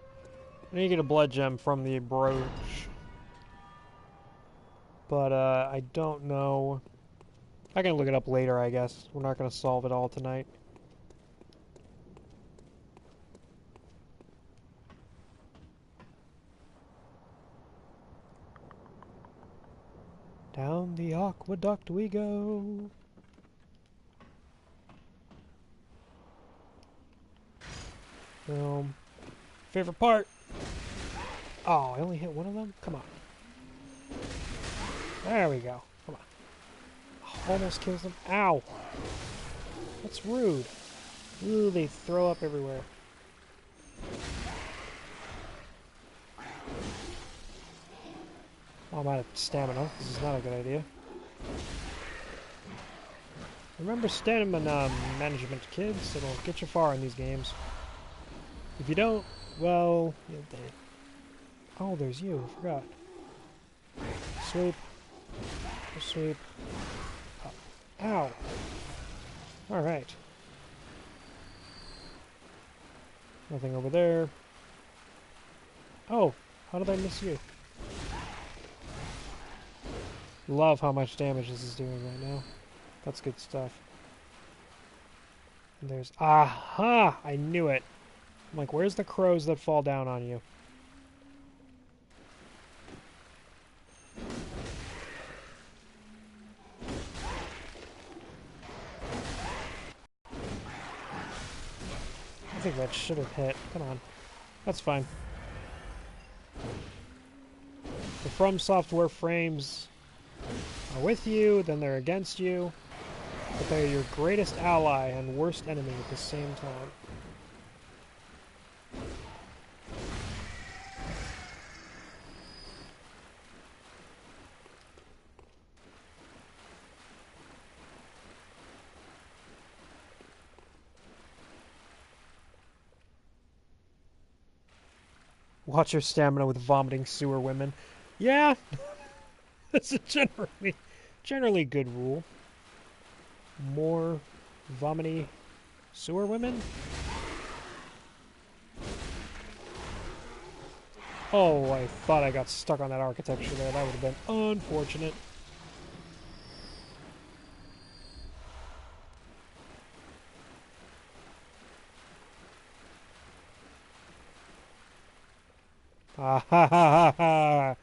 I need to get a blood gem from the brooch. But, I don't know. I can look it up later, I guess. We're not going to solve it all tonight. Down the aqueduct we go. Favorite part. Oh, I only hit one of them? Come on. There we go. Come on. Almost kills them. Ow. That's rude. Ooh, they throw up everywhere. Oh, I'm out of stamina. This is not a good idea. Remember stamina management, kids. It'll get you far in these games. If you don't, well, you'll die. Oh, there's you. I forgot. Sweep. Sweep. Up. Ow. Alright. Nothing over there. Oh, how did I miss you? Love how much damage this is doing right now. That's good stuff. And there's... Aha! I knew it. I'm like, where's the crows that fall down on you? I think that should have hit. Come on. That's fine. The From Software frames are with you, then they're against you, but they're your greatest ally and worst enemy at the same time. Watch your stamina with vomiting sewer women. Yeah, that's a generally good rule. More vomity sewer women? Oh, I thought I got stuck on that architecture there. That would have been unfortunate. Ah ha ha ha ha!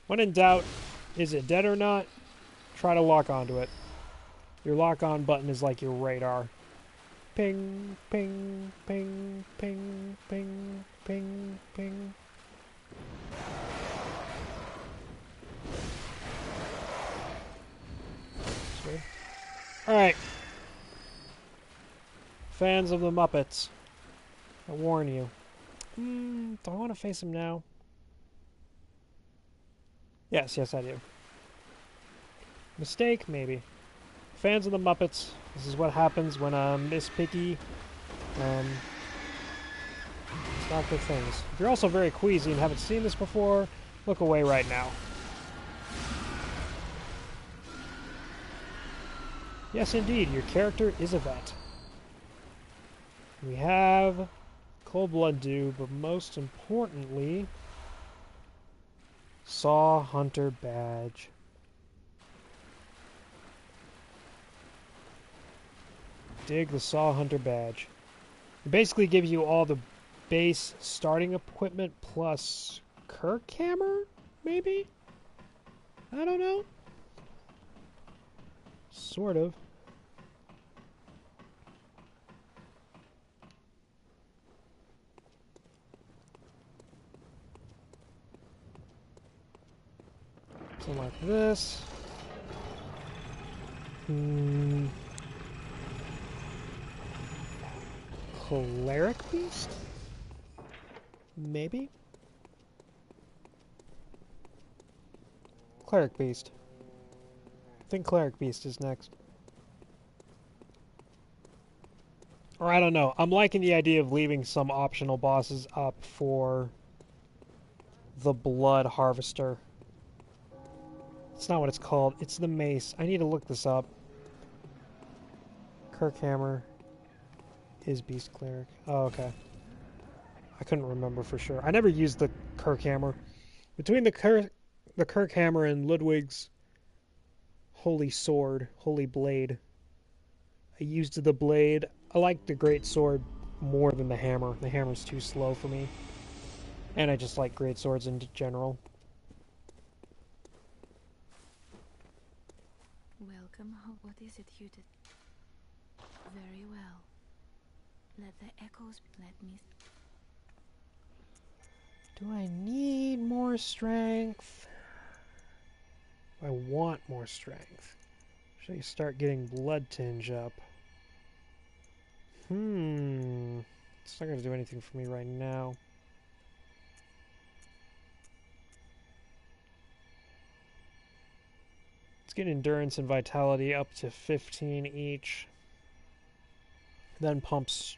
When in doubt, is it dead or not? Try to lock onto it. Your lock-on button is like your radar. Ping, ping, ping, ping, ping, ping, ping. Alright. Fans of the Muppets. I warn you. Do I want to face him now? Yes, I do. Mistake? Maybe. Fans of the Muppets, this is what happens when Miss Piggy it's not good things. If you're also very queasy and haven't seen this before, look away right now. Yes, indeed, your character is a vet. We have Cold Blood Dew, but most importantly, Saw Hunter Badge. Dig the Saw Hunter Badge. It basically gives you all the base starting equipment plus Kirk Hammer, maybe? I don't know. Sort of. Something like this. Cleric Beast? Maybe? Cleric Beast. I think Cleric Beast is next. Or I don't know. I'm liking the idea of leaving some optional bosses up for the Blood Harvester. It's not what it's called. It's the mace. I need to look this up. Kirkhammer is Beast Cleric. Oh, okay. I couldn't remember for sure. I never used the Kirkhammer. Between the Kirkhammer and Ludwig's Holy Sword, Holy Blade, I used the blade. I like the Great Sword more than the hammer. The hammer's too slow for me. And I just like great swords in general. Welcome home. What is it you did? Very well. Let the echoes let me. Do I need more strength? I want more strength. Should I start getting blood tinge up? It's not going to do anything for me right now. Let's get endurance and vitality up to 15 each. Then pumps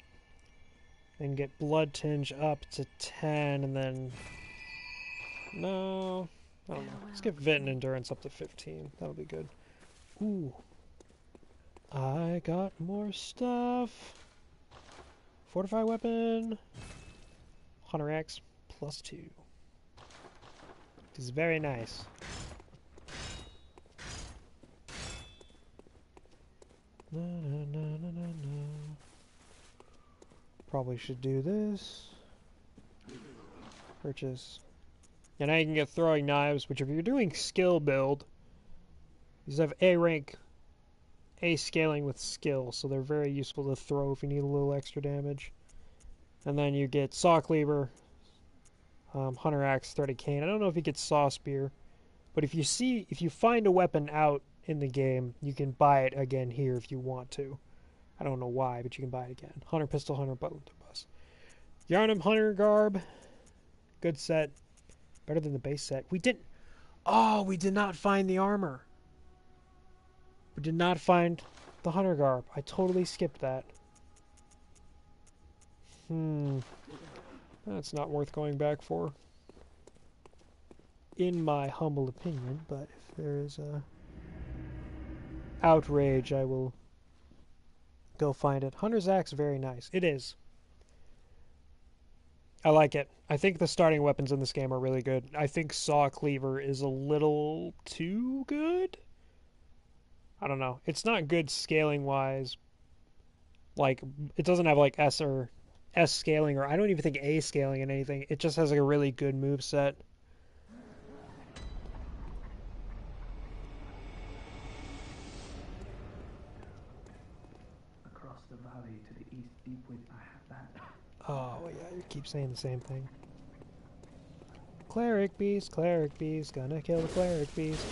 and get blood tinge up to 10, and then no, I don't know. Let's get vit and endurance up to 15. That'll be good. Ooh, I got more stuff. Fortify weapon, Hunter Axe +2. This is very nice. Na, na, na, na, na, na. Probably should do this. Purchase. And now you can get throwing knives, which if you're doing skill build, these have A rank, A scaling with skill, so they're very useful to throw if you need a little extra damage. And then you get Saw Cleaver, Hunter Axe, Threaded Cane. I don't know if you get Saw Spear, but if you find a weapon out in the game, you can buy it again here if you want to. I don't know why, but you can buy it again. Hunter Pistol, Hunter Blunderbuss. Yarnum Hunter Garb. Good set. Better than the base set. We did not find the armor. We did not find the Hunter Garb. I totally skipped that. That's not worth going back for. In my humble opinion, but if there is a outrage, I will go find it. Hunter's Axe, very nice. It is. I like it. I think the starting weapons in this game are really good. I think Saw Cleaver is a little too good? I don't know. It's not good scaling-wise. Like, it doesn't have, like, S scaling, or I don't even think A scaling in anything. It just has, like, a really good moveset. The valley to the east, Deepwood. I have that. Oh, yeah, you keep saying the same thing. Cleric Beast, gonna kill the Cleric Beast.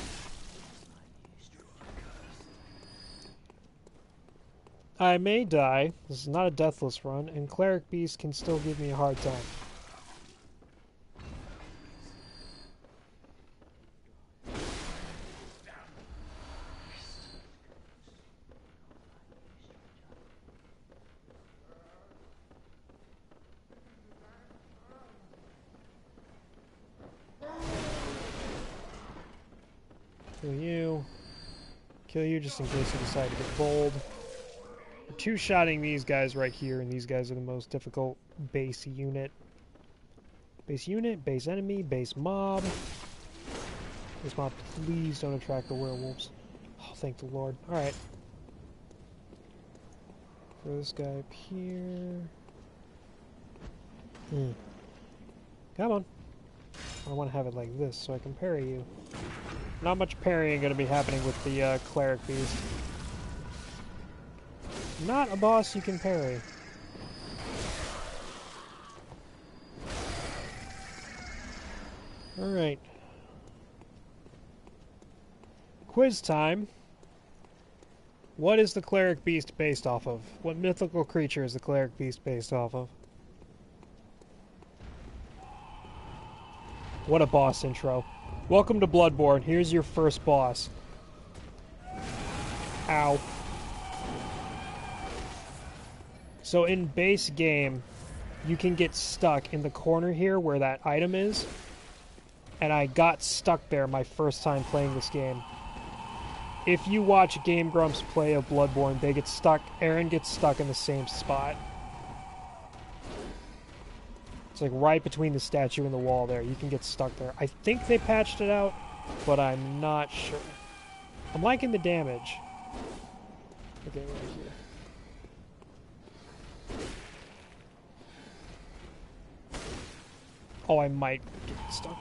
I may die. This is not a deathless run, and Cleric Beast can still give me a hard time. Kill you just in case you decide to get bold. We're two-shotting these guys right here, and these guys are the most difficult base unit. Base unit, base enemy, base mob. Base mob, please don't attract the werewolves. Oh, thank the Lord. Alright. Throw this guy up here. Come on. I want to have it like this so I can parry you. Not much parrying going to be happening with the Cleric Beast. Not a boss you can parry. Alright. Quiz time. What is the cleric beast based off of? What mythical creature is the cleric beast based off of? What a boss intro. Welcome to Bloodborne. Here's your first boss. Ow. So in base game, you can get stuck in the corner here where that item is. And I got stuck there my first time playing this game. If you watch Game Grumps play of Bloodborne, they get stuck. Aaron gets stuck in the same spot. It's like right between the statue and the wall there. You can get stuck there. I think they patched it out, but I'm not sure. I'm liking the damage. Okay, right here. Oh, I might get stuck.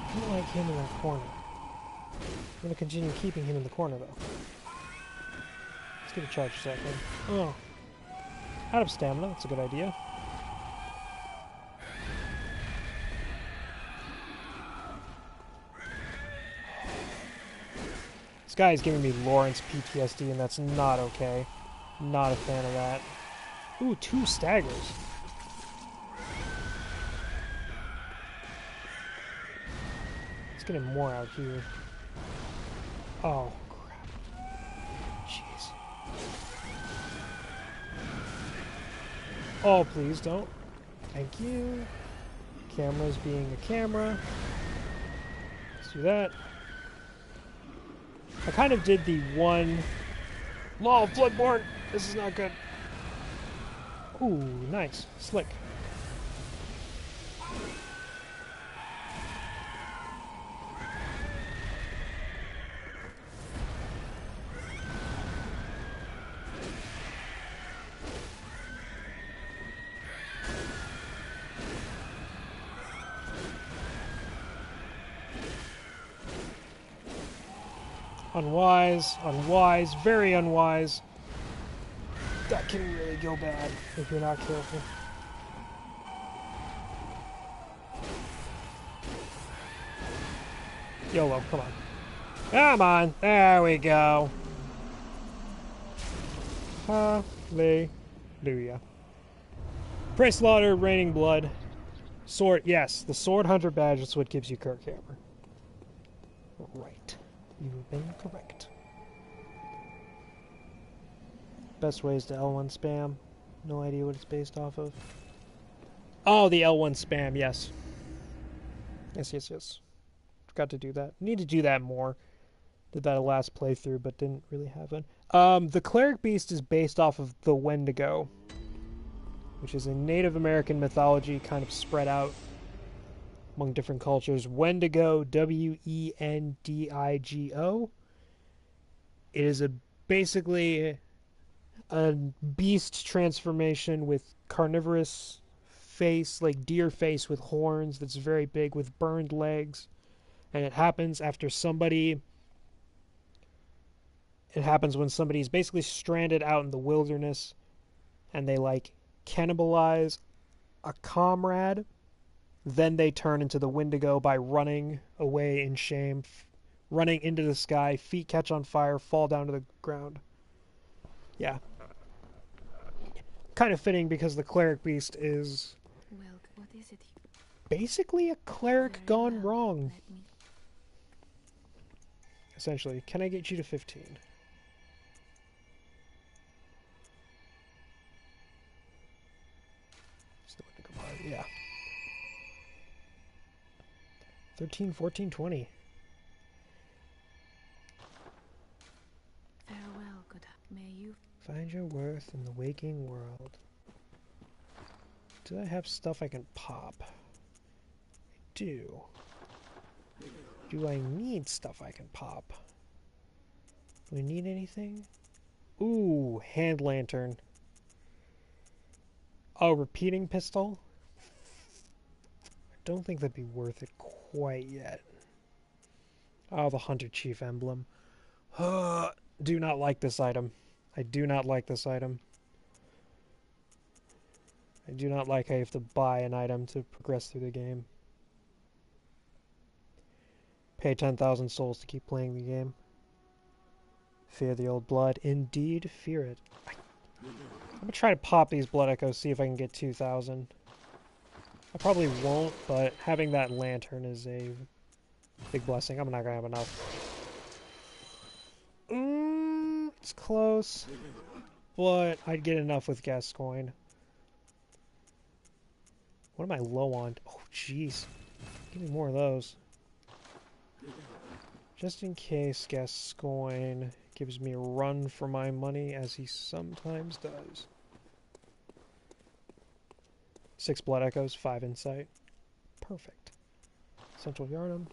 I don't like him in that corner. I'm going to continue keeping him in the corner, though. Let's get a charge second. Oh. Out of stamina. That's a good idea. This guy is giving me Lawrence PTSD, and that's not okay. Not a fan of that. Ooh, 2 staggers. Let's get him more out here. Oh, crap. Jeez. Oh, please don't. Thank you. Camera's being a camera. Let's do that. I kind of did the one... Law of Bloodborne! This is not good. Ooh, nice. Slick. Unwise, unwise, very unwise. That can really go bad if you're not careful. YOLO, come on. Come on, there we go. Hallelujah. Praise slaughter, raining blood. Sword, yes, the Sword Hunter badge is what gives you Kirkhammer. Right. You've been correct. Best way is to L1 spam. No idea what it's based off of. Oh, the L1 spam, yes. Yes. Forgot to do that. Need to do that more. Did that last playthrough, but didn't really have one. The Cleric Beast is based off of the Wendigo, which is a Native American mythology kind of spread out among different cultures. Wendigo, Wendigo. It is basically a beast transformation with carnivorous face, like deer face with horns that's very big with burned legs. And it happens after somebody... It happens when somebody's basically stranded out in the wilderness and they, like, cannibalize a comrade. Then they turn into the Wendigo by running away in shame, running into the sky, feet catch on fire, fall down to the ground. Yeah. Kind of fitting because the Cleric Beast is... Well, what is it? Basically a cleric Very gone well. wrong. Let me... Essentially. Can I get you to 15? Yeah. 13, 14, 20. Farewell, good. May you... Find your worth in the waking world. Do I have stuff I can pop? I do. Do I need stuff I can pop? Do we need anything? Ooh, hand lantern. Oh, repeating pistol? I don't think that'd be worth it quite yet. Oh, the Hunter Chief emblem. Do not like this item. I do not like this item. I do not like how you have to buy an item to progress through the game. Pay 10,000 souls to keep playing the game. Fear the old blood. Indeed, fear it. I'm gonna try to pop these blood echoes, see if I can get 2,000. I probably won't, but having that lantern is a big blessing. I'm not gonna have enough. It's close, but I'd get enough with Gascoigne. What am I low on? Oh, jeez. Give me more of those. Just in case Gascoigne gives me a run for my money, as he sometimes does. 6 blood echoes, 5 insight. Perfect. Central Yarnum.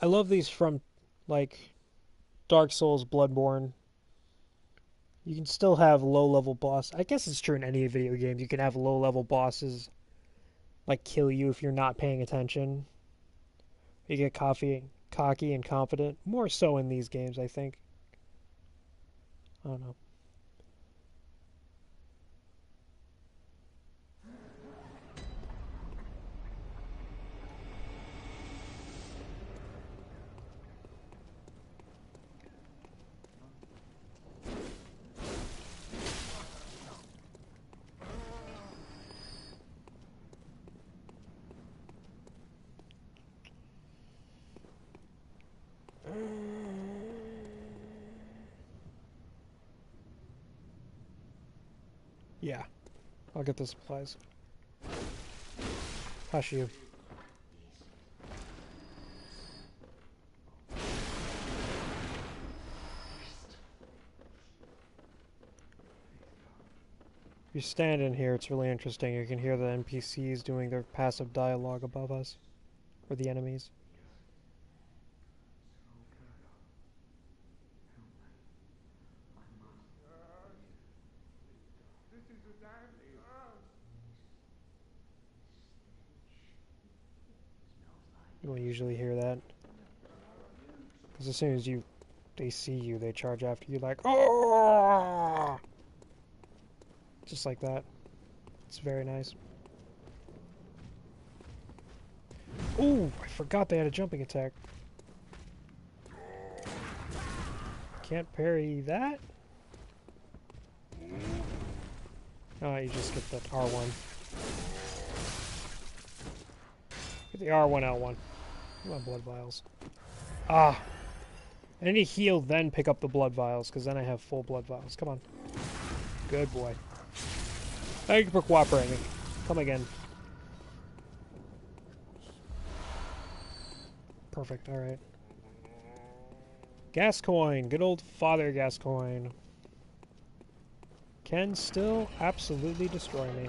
I love these from, like, Dark Souls, Bloodborne. You can still have low-level boss. I guess it's true in any video game. You can have low-level bosses, like, kill you if you're not paying attention. You get cocky and confident. More so in these games, I think. I don't know. Yeah, I'll get the supplies. Hush you. If you stand in here, it's really interesting. You can hear the NPCs doing their passive dialogue above us. Or the enemies. You don't usually hear that. Because as soon as they see you, they charge after you like, oh! Just like that. It's very nice. Ooh, I forgot they had a jumping attack. Can't parry that? Oh, you just get the R1. Get the R1, L1. Come on, blood vials. Ah! I need to heal, then pick up the blood vials, because then I have full blood vials. Come on. Good boy. Thank you for cooperating. Come again. Perfect, alright. Gascoigne. Good old Father Gascoigne. Can still absolutely destroy me.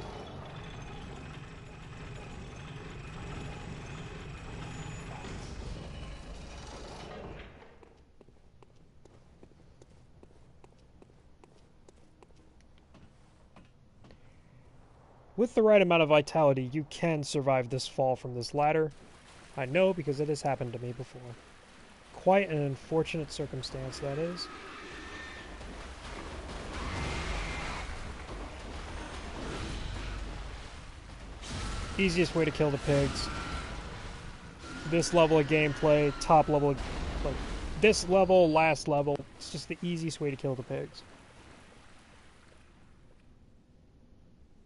With the right amount of vitality, you can survive this fall from this ladder. I know because it has happened to me before. Quite an unfortunate circumstance, that is. Easiest way to kill the pigs. This level of gameplay, top level, like this level, last level. It's just the easiest way to kill the pigs.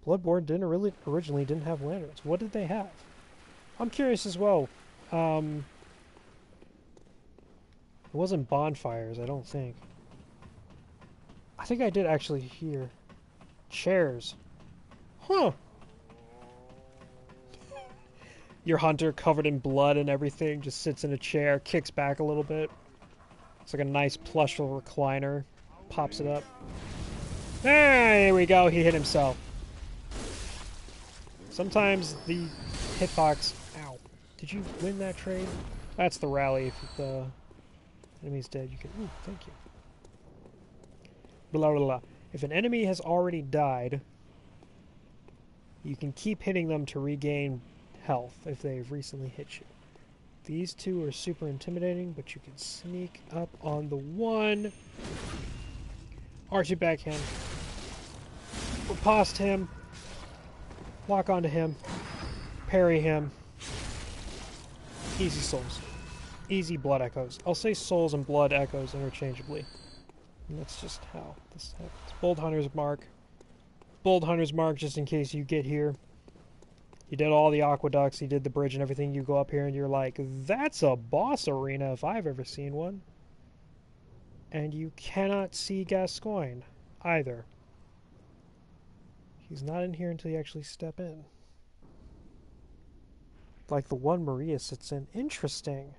Bloodborne originally didn't have lanterns. What did they have? I'm curious as well. It wasn't bonfires, I don't think. I think I did actually hear chairs. Huh. Your hunter, covered in blood and everything, just sits in a chair, kicks back a little bit. It's like a nice plush recliner. Pops it up. There we go, he hit himself. Sometimes the hitbox... Ow. Did you win that trade? That's the rally. Enemy's dead. You can... Ooh, thank you. Blah, blah, blah. If an enemy has already died, you can keep hitting them to regain health if they've recently hit you. These two are super intimidating, but you can sneak up on the one. Archie backhand. Riposte him. Lock onto him. Parry him. Easy souls. Easy blood echoes. I'll say souls and blood echoes interchangeably. And that's just how this happens. Bold Hunter's Mark. Bold Hunter's Mark, just in case you get here. You did all the aqueducts, you did the bridge and everything, you go up here and you're like, that's a boss arena if I've ever seen one. And you cannot see Gascoigne either. He's not in here until you actually step in. Like the one Maria sits in. Interesting.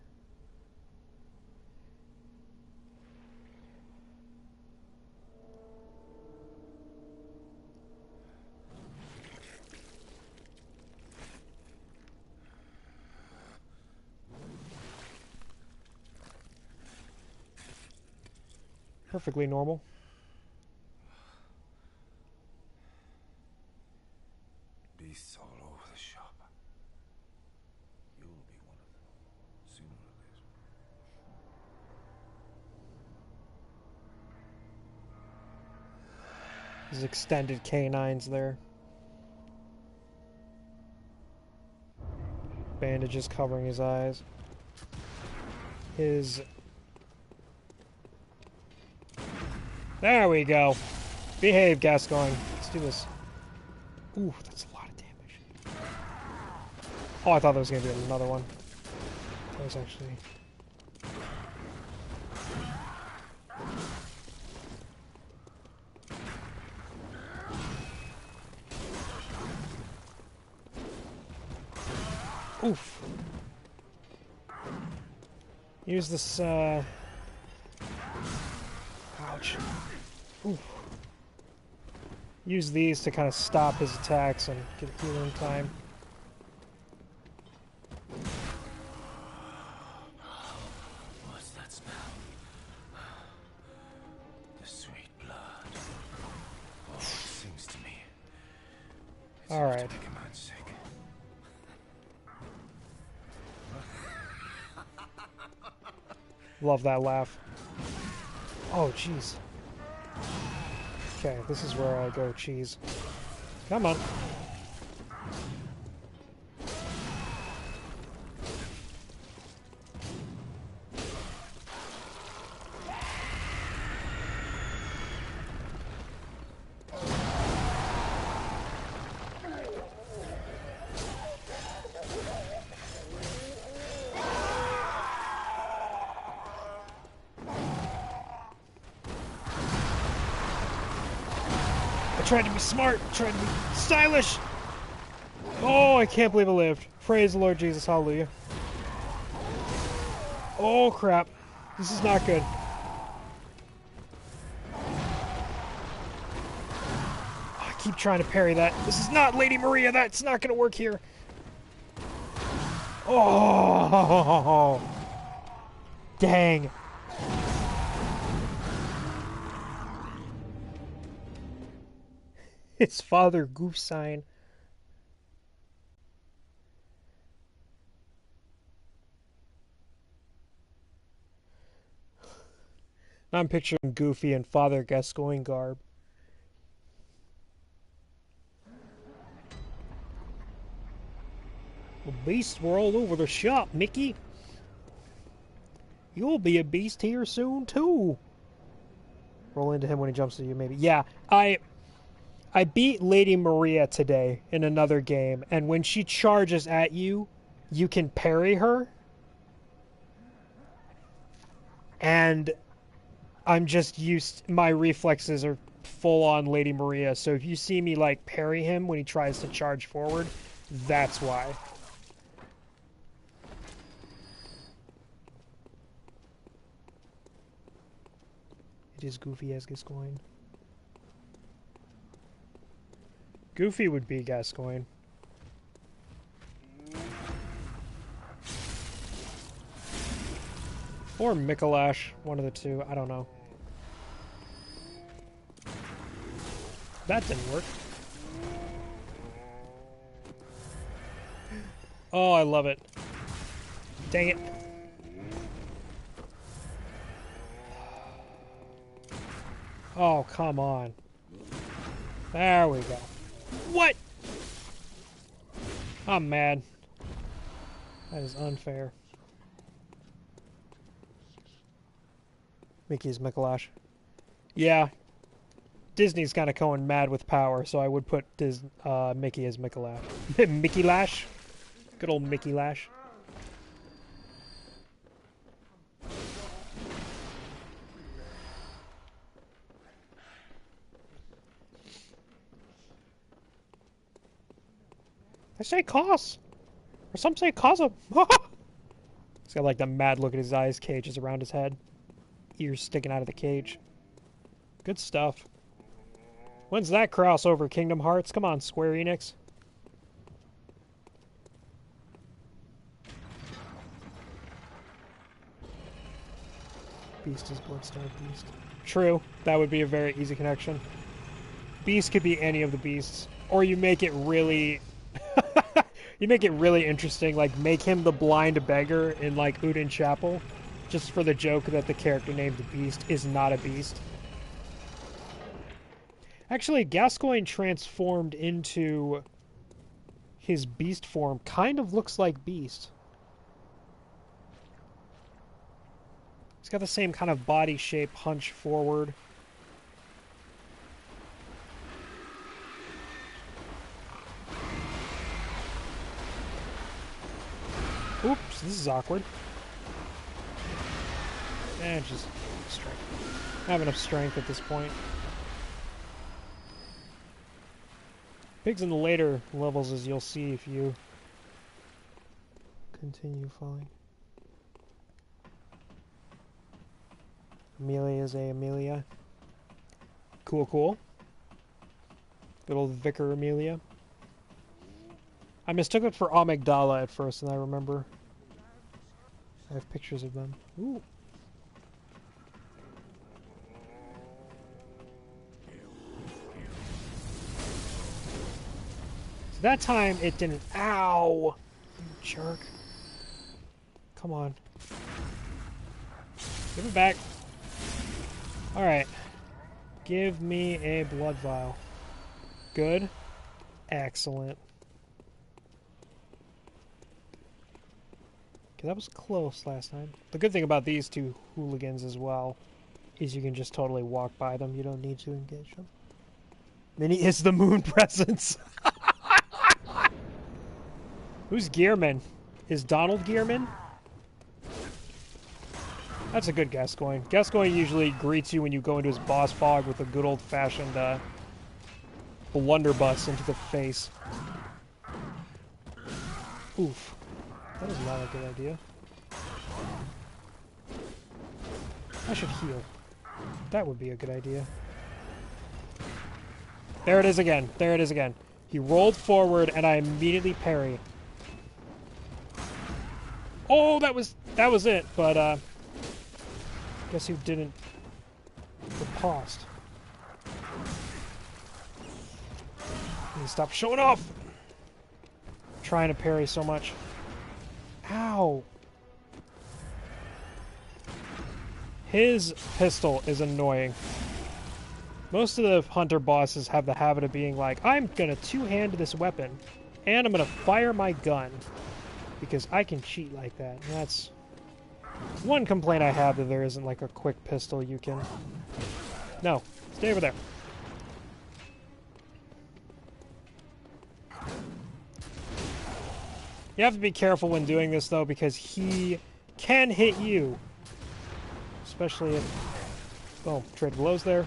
Perfectly normal. Beasts all over the shop. You'll be one of them, sooner or later. His extended canines there. Bandages covering his eyes. His... There we go. Behave, Gascoigne. Let's do this. Ooh, that's a lot of damage. Oh, I thought there was going to be another one. That was actually... Oof. Use this, Ouch. Oof. Use these to kind of stop his attacks and get healing time. What's that smell? The sweet blood. Oh, it sings to me. It's all right. enough to make a man sick. Love that laugh. Oh, jeez. Okay, this is where I go cheese. Come on. Tried to be smart, tried to be stylish. Oh, I can't believe I lived. Praise the Lord Jesus, hallelujah. Oh, crap. This is not good. I keep trying to parry that. This is not Lady Maria. That's not going to work here. Oh, dang. It's Father Goof sign. I'm picturing Goofy and Father Gascoigne garb. Well, beasts were all over the shop, Mickey. You'll be a beast here soon, too. Roll into him when he jumps at you, maybe. Yeah, I beat Lady Maria today in another game, and when she charges at you, you can parry her. And I'm just my reflexes are full on Lady Maria, so if you see me like parry him when he tries to charge forward, that's why. It is Goofy as Gascoigne. Goofy would be Gascoigne. Or Mikolash, one of the two, I don't know. That didn't work. Oh, I love it. Dang it. Oh, come on. There we go. What? I'm mad. That is unfair. Mickey's Mikolash. Yeah. Disney's kind of going mad with power, so I would put Mickey as Mikolash. Mickey Lash? Good old Mickey Lash. I say Cos. Or some say Cosm. He's got like the mad look at his eyes, cages around his head. Ears sticking out of the cage. Good stuff. When's that crossover, Kingdom Hearts? Come on, Square Enix. Beast is Bloodstar Beast. True. That would be a very easy connection. Beast could be any of the beasts. Or you make it really... you make it really interesting. Like, make him the blind beggar in, like, Uden Chapel. Just for the joke that the character named the Beast is not a beast. Actually, Gascoigne transformed into his beast form kind of looks like Beast. He's got the same kind of body shape, hunch forward. Oops, this is awkward. Just strength. I have enough strength at this point. Pigs in the later levels, as you'll see if you continue falling. Amelia is a Amelia. Cool, cool. Good old Vicar Amelia. I mistook it for Amygdala at first, and I remember I have pictures of them. Ooh. So that time it didn't. Ow! You jerk. Come on. Give it back. Alright. Give me a blood vial. Good. Excellent. Okay, that was close last time. The good thing about these two hooligans as well is you can just totally walk by them. You don't need to engage them. Minnie is the moon presence. Who's Gearman? Is Donald Gearman? That's a good Gascoigne. Gascoigne usually greets you when you go into his boss fog with a good old-fashioned blunderbuss into the face. Oof. That was not a good idea. I should heal. That would be a good idea. There it is again. There it is again. He rolled forward and I immediately parry. Oh, that was it, but guess who didn't riposte. He stopped showing off. Trying to parry so much. Ow! His pistol is annoying. Most of the hunter bosses have the habit of being like, I'm gonna two-hand this weapon, and I'm gonna fire my gun, because I can cheat like that. And that's one complaint I have, that there isn't like a quick pistol you can... No, stay over there. You have to be careful when doing this, though, because he can hit you. Especially if... Oh, trade blows there.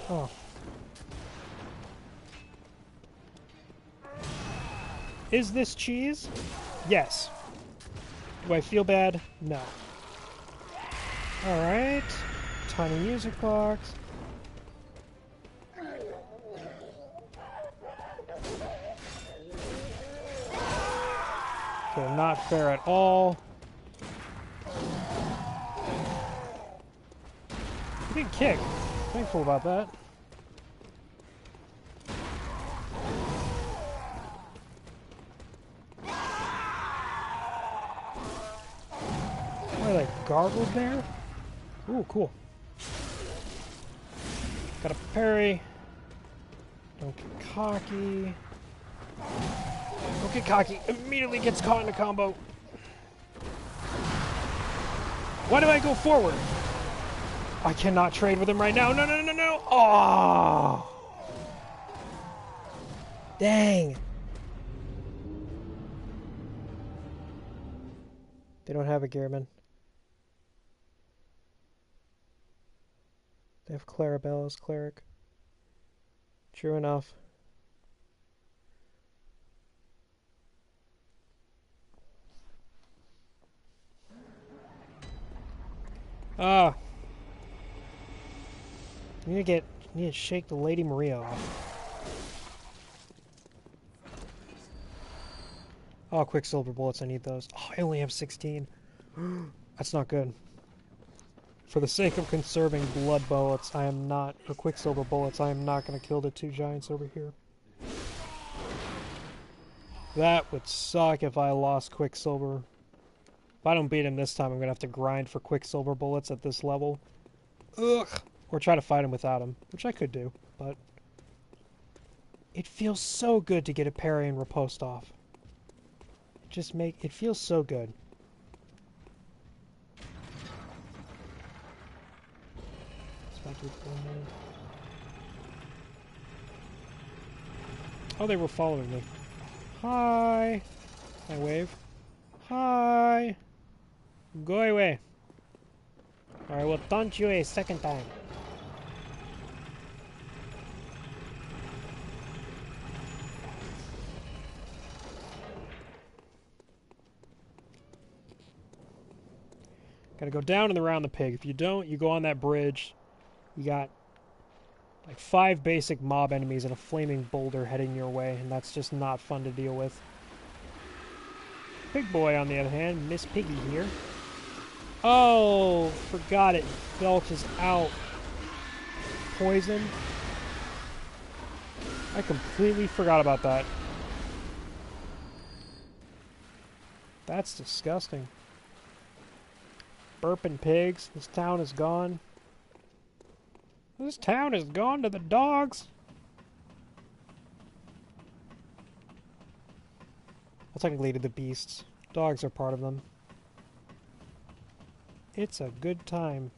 Oh. Is this cheese? Yes. Do I feel bad? No. Alright. Tiny music box. not fair at all. You didn't kick. Thankful about that. Are they gargled there? Ooh, cool. Got a parry. Don't get cocky. Don't get cocky. Immediately gets caught in a combo. Why do I go forward? I cannot trade with him right now. No, no, no, no, no. Oh. Dang. They don't have a Gearman. They have Clarabella's cleric. True enough. Ah. You need to shake the Lady Maria off. Oh, Quicksilver bullets, I need those. Oh, I only have 16. That's not good. For the sake of conserving blood bullets, I am not, or Quicksilver bullets, I am not going to kill the two giants over here. That would suck if I lost Quicksilver. If I don't beat him this time, I'm going to have to grind for Quicksilver bullets at this level. Ugh! Or try to fight him without him, which I could do, but... It feels so good to get a parry and riposte off. It feels so good. Oh, they were following me. Hi! I wave. Hi! Go away. Or I will taunt you a second time. Gotta go down and around the pig. If you don't, you go on that bridge. You got like 5 basic mob enemies and a flaming boulder heading your way, and that's just not fun to deal with. Pig boy, on the other hand, Miss Piggy here. Oh, forgot it belches out poison. I completely forgot about that. That's disgusting. Burping pigs. This town is gone. This town is gone to the dogs. Well, technically to the beasts. Dogs are part of them. It's a good time.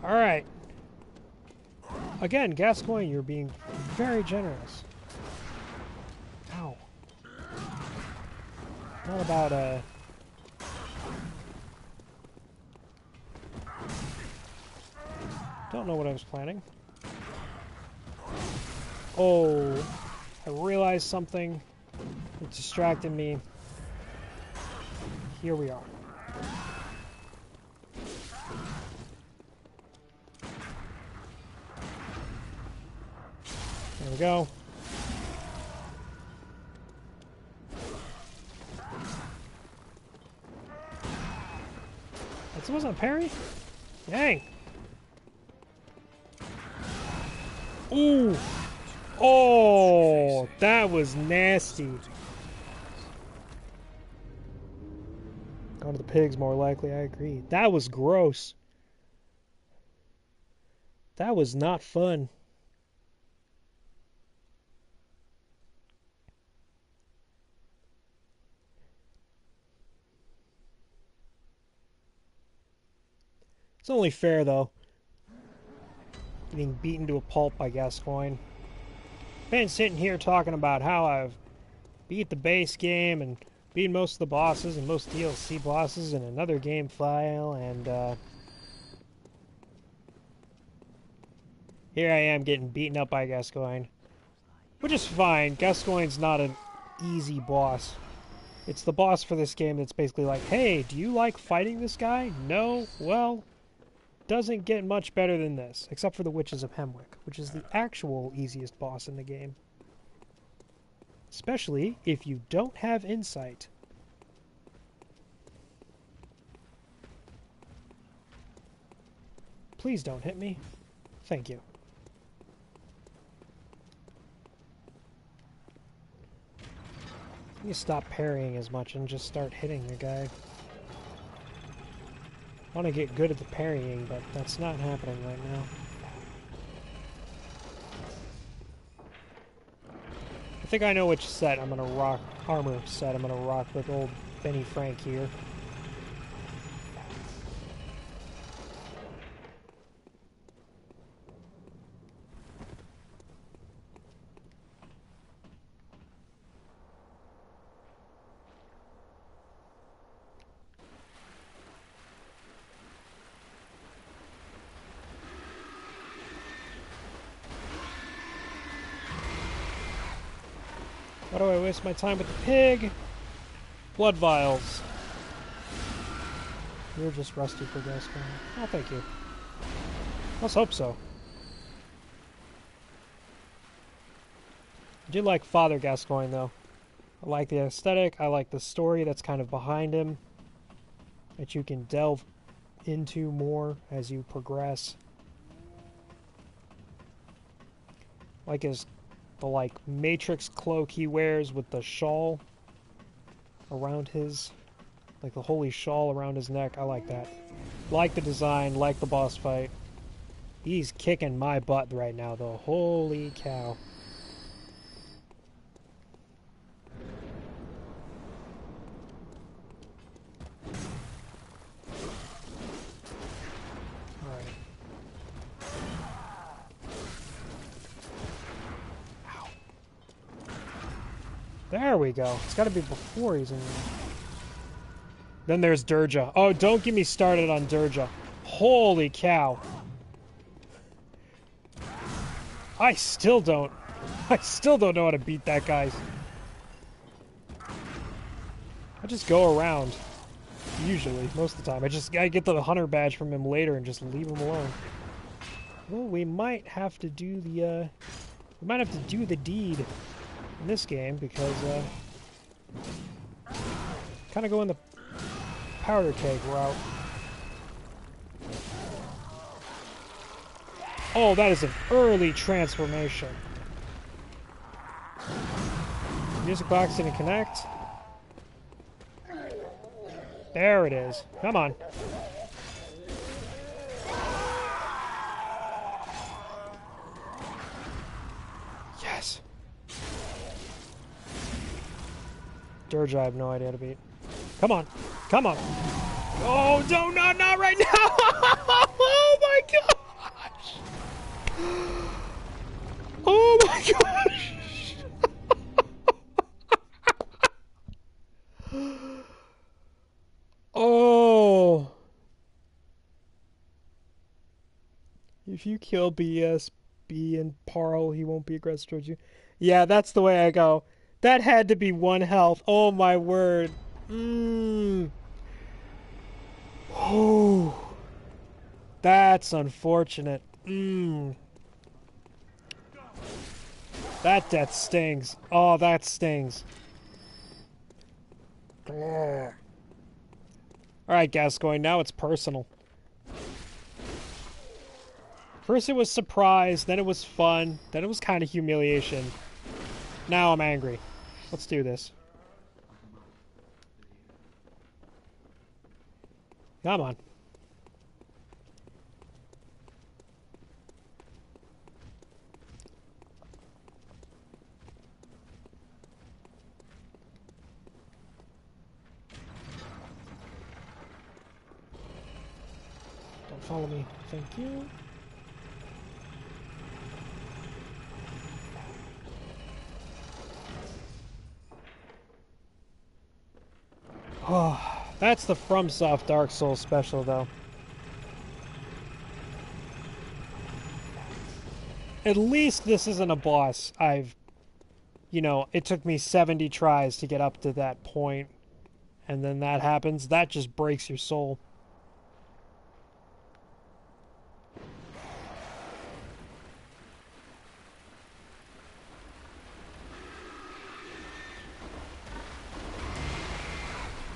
Alright. Again, Gascoigne, you're being very generous. Ow. Not about, Don't know what I was planning. Oh, I realized something. It distracted me. Here we are. There we go. That wasn't a parry? Dang. Ooh. Oh, that was nasty. Going to the pigs more likely, I agree. That was gross. That was not fun. It's only fair, though. Getting beaten to a pulp by Gascoigne. Been sitting here talking about how I've beat the base game and beat most of the bosses and most DLC bosses in another game file, and here I am getting beaten up by Gascoigne. Which is fine. Gascoigne's not an easy boss. It's the boss for this game that's basically like, hey, do you like fighting this guy? No? Well, doesn't get much better than this, except for the Witches of Hemwick, which is the actual easiest boss in the game. Especially if you don't have insight. Please don't hit me. Thank you. You stop parrying as much and just start hitting the guy. I want to get good at the parrying, but that's not happening right now. I think I know which set I'm gonna rock, armor set I'm gonna rock with old Benny Frank here. Why do I waste my time with the pig? Blood vials. You're just rusty for Gascoigne. Oh, thank you. Let's hope so. I do like Father Gascoigne, though. I like the aesthetic. I like the story that's kind of behind him, that you can delve into more as you progress. Like the like Matrix cloak he wears with the shawl around his, like the holy shawl around his neck. I like that. Like the design, like the boss fight. He's kicking my butt right now, though. Holy cow. There we go. It's got to be before he's in there. Then there's Durja. Oh, don't get me started on Durja. Holy cow. I still don't know how to beat that guy. I just go around. Usually, most of the time. I get the hunter badge from him later and just leave him alone. Well, we might have to do the deed in this game because kind of going the powder keg route. Oh, that is an early transformation. Music box didn't connect. There it is. Come on. Yes. Durja, I have no idea how to beat. Come on. Come on. Oh, no, not right now. Oh, my gosh. Oh, my gosh. Oh. If you kill BS, B and Parl, he won't be aggressive towards you. Yeah, that's the way I go. That had to be 1 health. Oh, my word. Oh. That's unfortunate. That death stings. Oh, that stings. Alright, Gascoigne, now it's personal. First it was surprise, then it was fun, then it was kind of humiliation. Now I'm angry. Let's do this. Come on. Don't follow me. Thank you. Oh, that's the FromSoft Dark Souls special, though. At least this isn't a boss it took me 70 tries to get up to that point And then that happens. That just breaks your soul.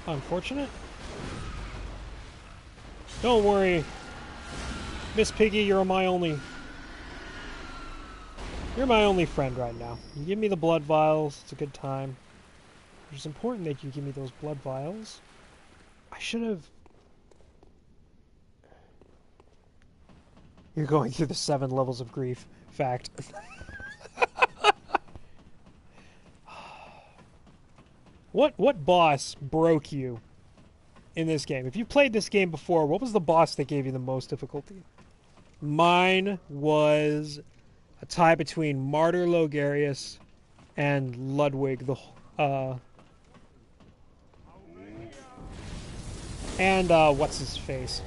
Unfortunate. Don't worry, Miss Piggy, you're my only friend right now. You give me the blood vials, it's a good time. It's important that you give me those blood vials. I should have... You're going through the 7 levels of grief. Fact. What boss broke you in this game? If you played this game before, what was the boss that gave you the most difficulty? Mine was a tie between Martyr Logarius and Ludwig, what's his face?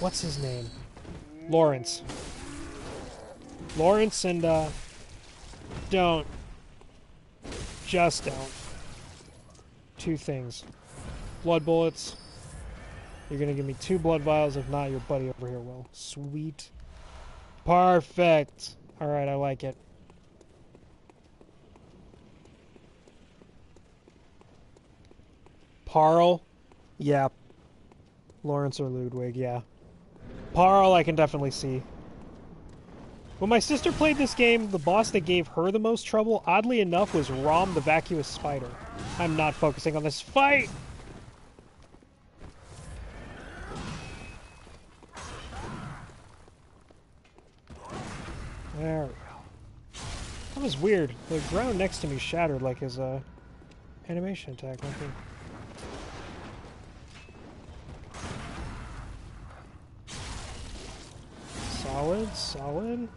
What's his name? Lawrence. Lawrence and, don't. Just don't. 2 things. Blood bullets. You're gonna give me 2 blood vials, if not, your buddy over here will. Sweet. Perfect. Alright, I like it. Parl? Yeah. Lawrence or Ludwig, yeah. Parl I can definitely see. When my sister played this game, the boss that gave her the most trouble, oddly enough, was Rom the Vacuous Spider. I'm not focusing on this fight! There we go. That was weird. The ground next to me shattered like his, animation attack, I think. Solid, solid.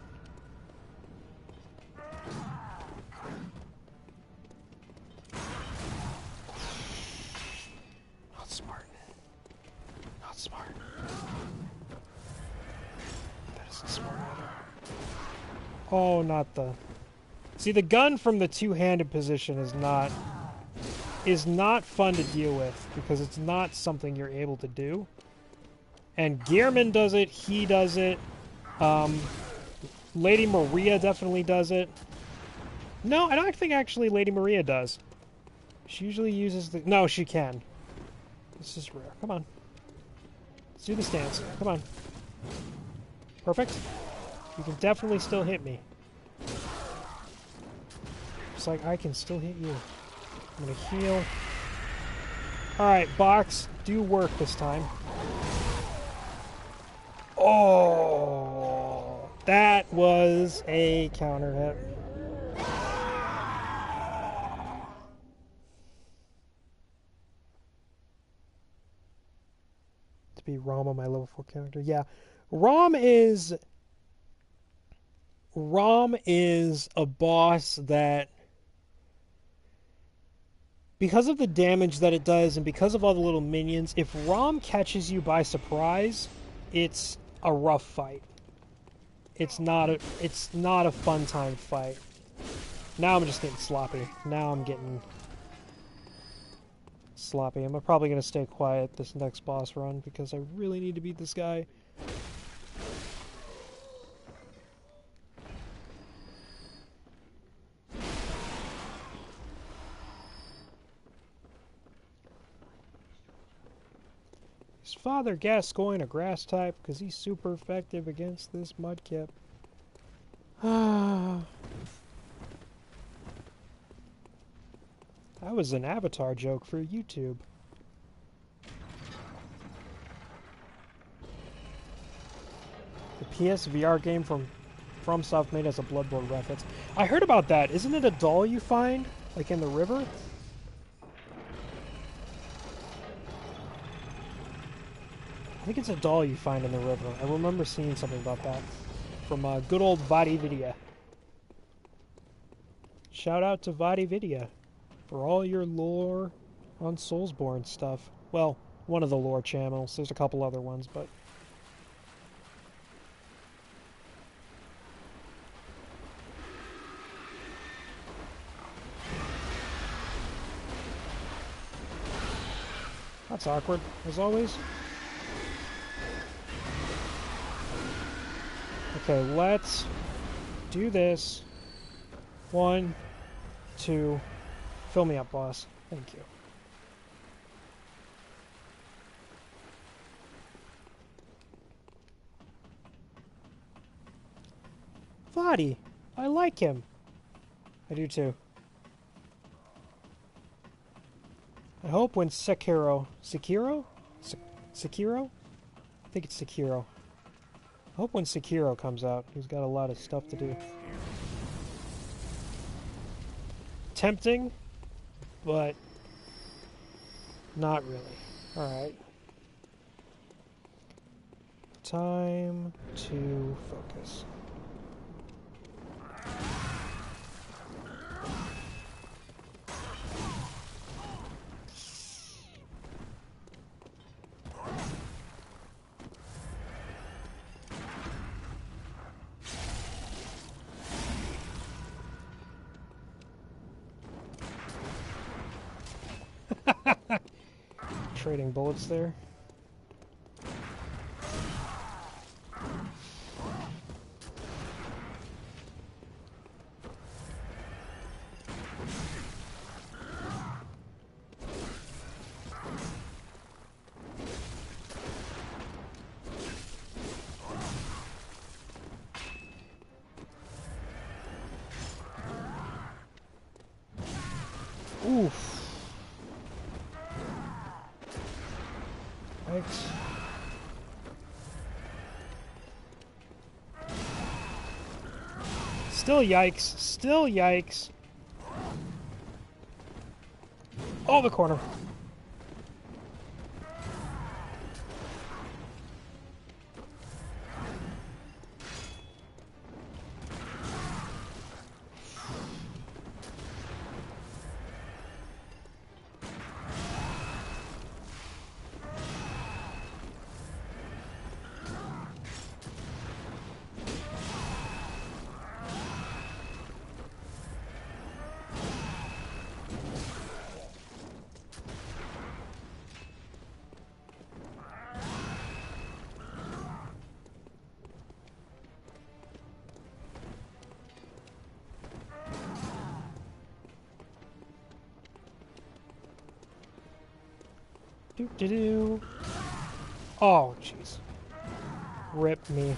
Not smart. Not smart. That isn't smart either. Oh, not the... See, the gun from the two-handed position is not fun to deal with, because it's not something you're able to do. And Gearman does it, he does it. Lady Maria definitely does it. No, I don't think actually Lady Maria does. She usually uses the... No, she can. This is rare. Come on. Let's do the stance. Come on. Perfect. You can definitely still hit me. Just like I can still hit you. I'm gonna heal. Alright, box. Do work this time. Oh! That was a counter hit. To be Rom on my level 4 character. Yeah. Rom is a boss that, because of the damage that it does and because of all the little minions, if Rom catches you by surprise, it's a rough fight. It's not a fun time fight. Now I'm just getting sloppy. Now I'm getting sloppy. I'm probably going to stay quiet this next boss run because I really need to beat this guy. Is Father Gascoigne a grass type? Because he's super effective against this mudkip. That was an Avatar joke for YouTube. The PSVR game from FromSoft made as a Bloodborne reference. I heard about that. Isn't it a doll you find, like in the river? I think it's a doll you find in the river. I remember seeing something about that from good old VodiVidia. Shout out to VodiVidia for all your lore on Soulsborne stuff. Well, one of the lore channels. There's a couple other ones, but... That's awkward, as always. Okay, let's do this. 1, 2. Fill me up, boss. Thank you. Vladdy. I like him. I do too. I hope when Sekiro? I think it's Sekiro. I hope when Sekiro comes out, he's got a lot of stuff to do. Tempting, but not really. Alright. Time to focus. Trading bullets there. Oof. Yikes. Still yikes. Still yikes. Oh, the corner. Do-do-do. Oh, jeez. Rip me.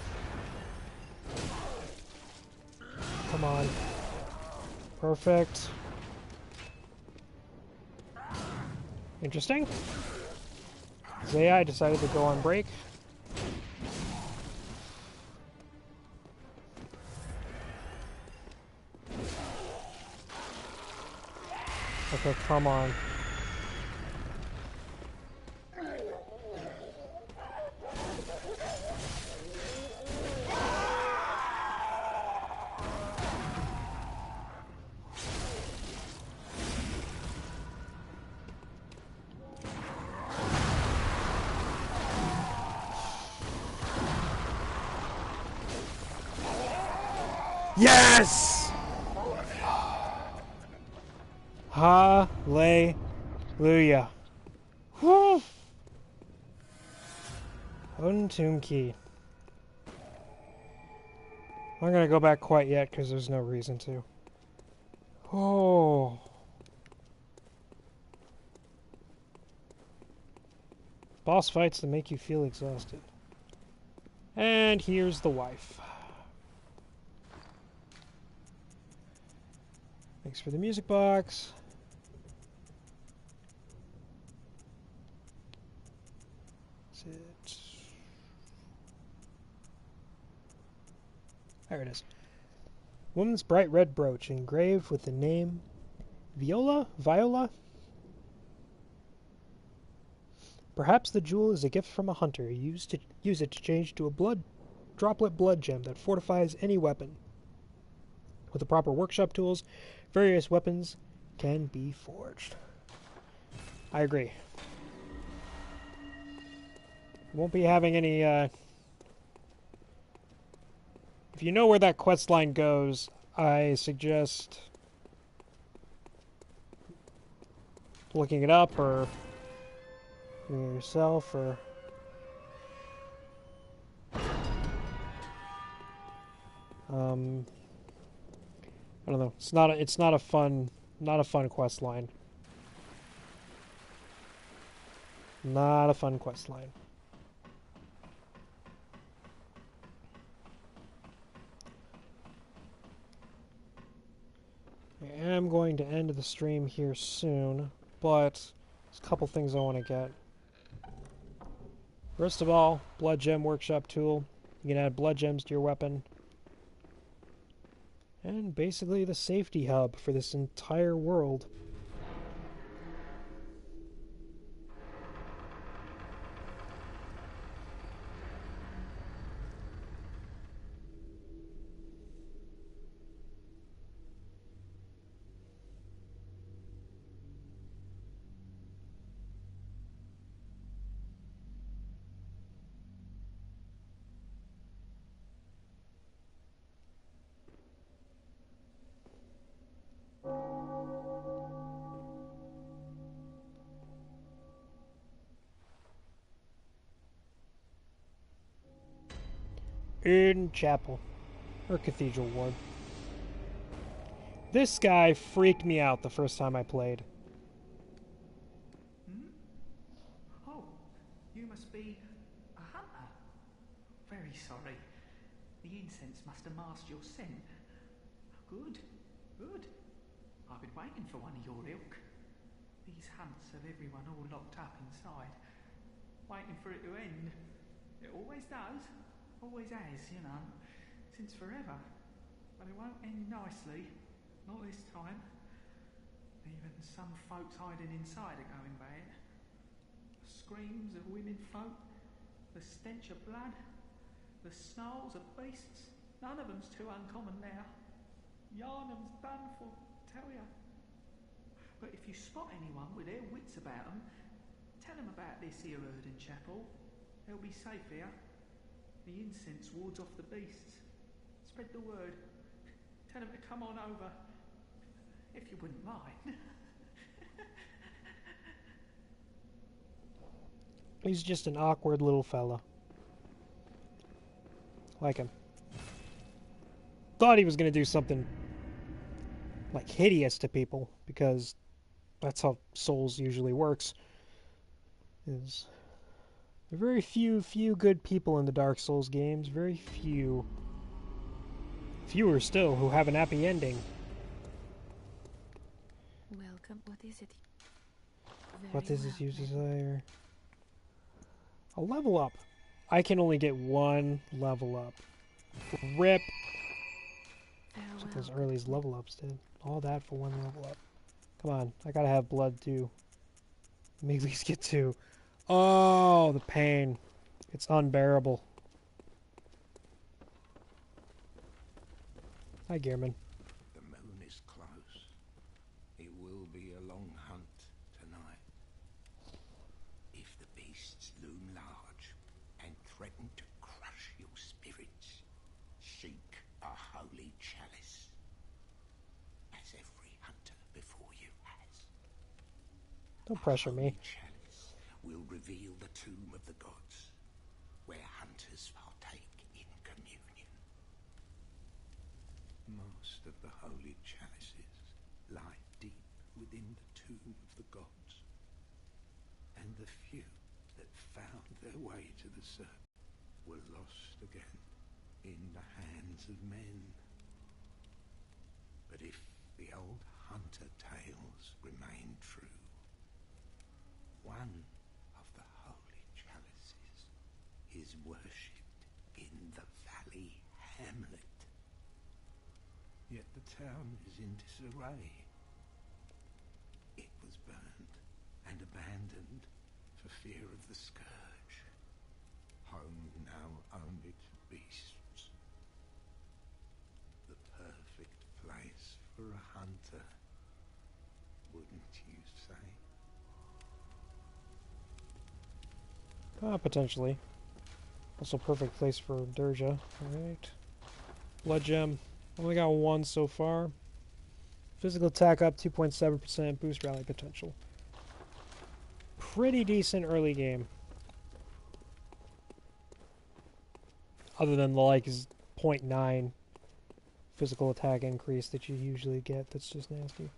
Come on. Perfect. Interesting. His AI decided to go on break. Okay, come on. Yes! Hallelujah. Whew. Untomb Key. I'm not gonna go back quite yet because there's no reason to. Oh. Boss fights that make you feel exhausted. And here's the wife. Thanks for the music box. That's it. There it is. Woman's bright red brooch engraved with the name Viola? Perhaps the jewel is a gift from a hunter who used it to change to a droplet blood gem that fortifies any weapon. With the proper workshop tools, various weapons can be forged. I agree. Won't be having any, If you know where that quest line goes, I suggest looking it up or Doing it yourself, or I don't know. It's not a fun quest line. Not a fun quest line. I am going to end the stream here soon, but there's a couple things I want to get. First of all, Blood Gem Workshop tool. You can add blood gems to your weapon. And basically the safety hub for this entire world. In Chapel, or Cathedral Ward. This guy freaked me out the first time I played. Oh, you must be a hunter. Very sorry. The incense must have masked your scent. Good, good. I've been waiting for one of your ilk. These hunts have everyone all locked up inside, waiting for it to end. It always does, always has, you know, since forever. But it won't end nicely, not this time. Even some folks hiding inside are going bad. The screams of women folk, the stench of blood, the snarls of beasts, none of them's too uncommon now. Yarnum's done for, tell ya. But if you spot anyone with their wits about them, tell them about this here Erden Chapel. They'll be safe here. The incense wards off the beasts. Spread the word. Tell them to come on over. If you wouldn't mind. He's just an awkward little fella. Like him. Thought he was going to do something like hideous to people, because that's how Souls usually works. Is there are very few good people in the Dark Souls games. Very few. Fewer still who have an happy ending. Welcome. What is it? What is this you desire? A level up. I can only get one level up. Rip. That's what those early level ups did. All that for one level up. Come on, I gotta have blood too. Let me at least get two. Oh, the pain. It's unbearable. Hi, Gearman. The moon is close. It will be a long hunt tonight. If the beasts loom large and threaten to crush your spirits, seek a holy chalice, as every hunter before you has. Don't pressure me. Chalice will reveal the tomb of the gods, where hunters partake in communion. Most of the holy chalices lie deep within the tomb of the gods, and the few that found their way to the surface were lost again in the hands of men. But if the old hunter tales remain true, one of the holy chalices is worshipped in the valley hamlet. Yet the town is in disarray. It was burned and abandoned for fear of the scourge. Home now only to beasts. The perfect place for a hunter, wouldn't you say? Potentially. Also perfect place for Durja. Alright. Blood Gem. Only got one so far. Physical attack up 2.7%. Boost rally potential. pretty decent early game. Other than the like 0.9 physical attack increase that you usually get, that's just nasty.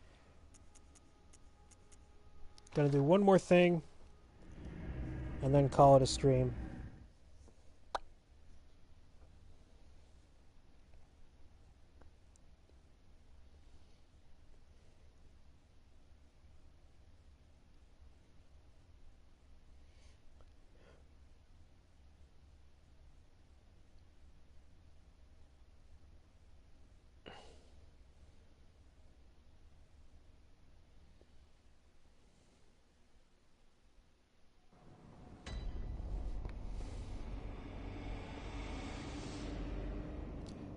Gonna do one more thing, and then call it a stream.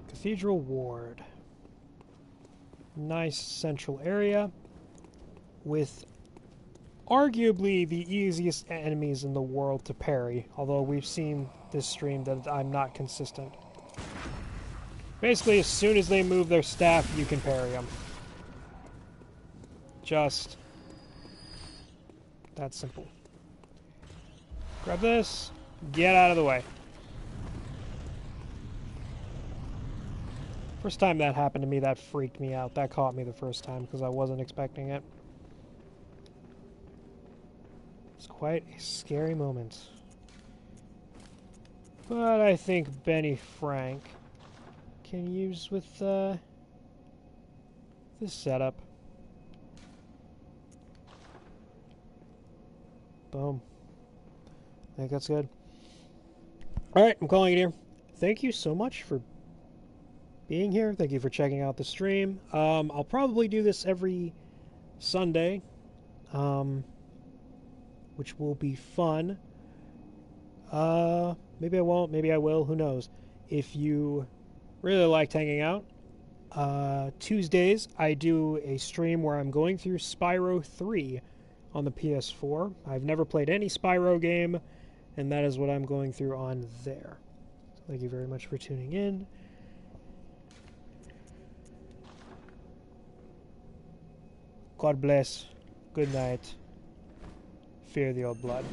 Cathedral Ward. Nice central area with arguably the easiest enemies in the world to parry, although we've seen this stream that I'm not consistent. Basically, as soon as they move their staff, you can parry them. Just that simple. Grab this, get out of the way. First time that happened to me, that freaked me out. That caught me the first time because I wasn't expecting it. It's quite a scary moment. But I think Benny Frank can use with this setup. Boom. I think that's good. Alright, I'm calling it here. Thank you so much for being here. Thank you for checking out the stream. I'll probably do this every Sunday, which will be fun. Maybe I won't, maybe I will, who knows. If you really liked hanging out, Tuesdays I do a stream where I'm going through Spyro 3 on the PS4. I've never played any Spyro game, and that is what I'm going through on there. So thank you very much for tuning in. God bless. Good night. Fear the old blood.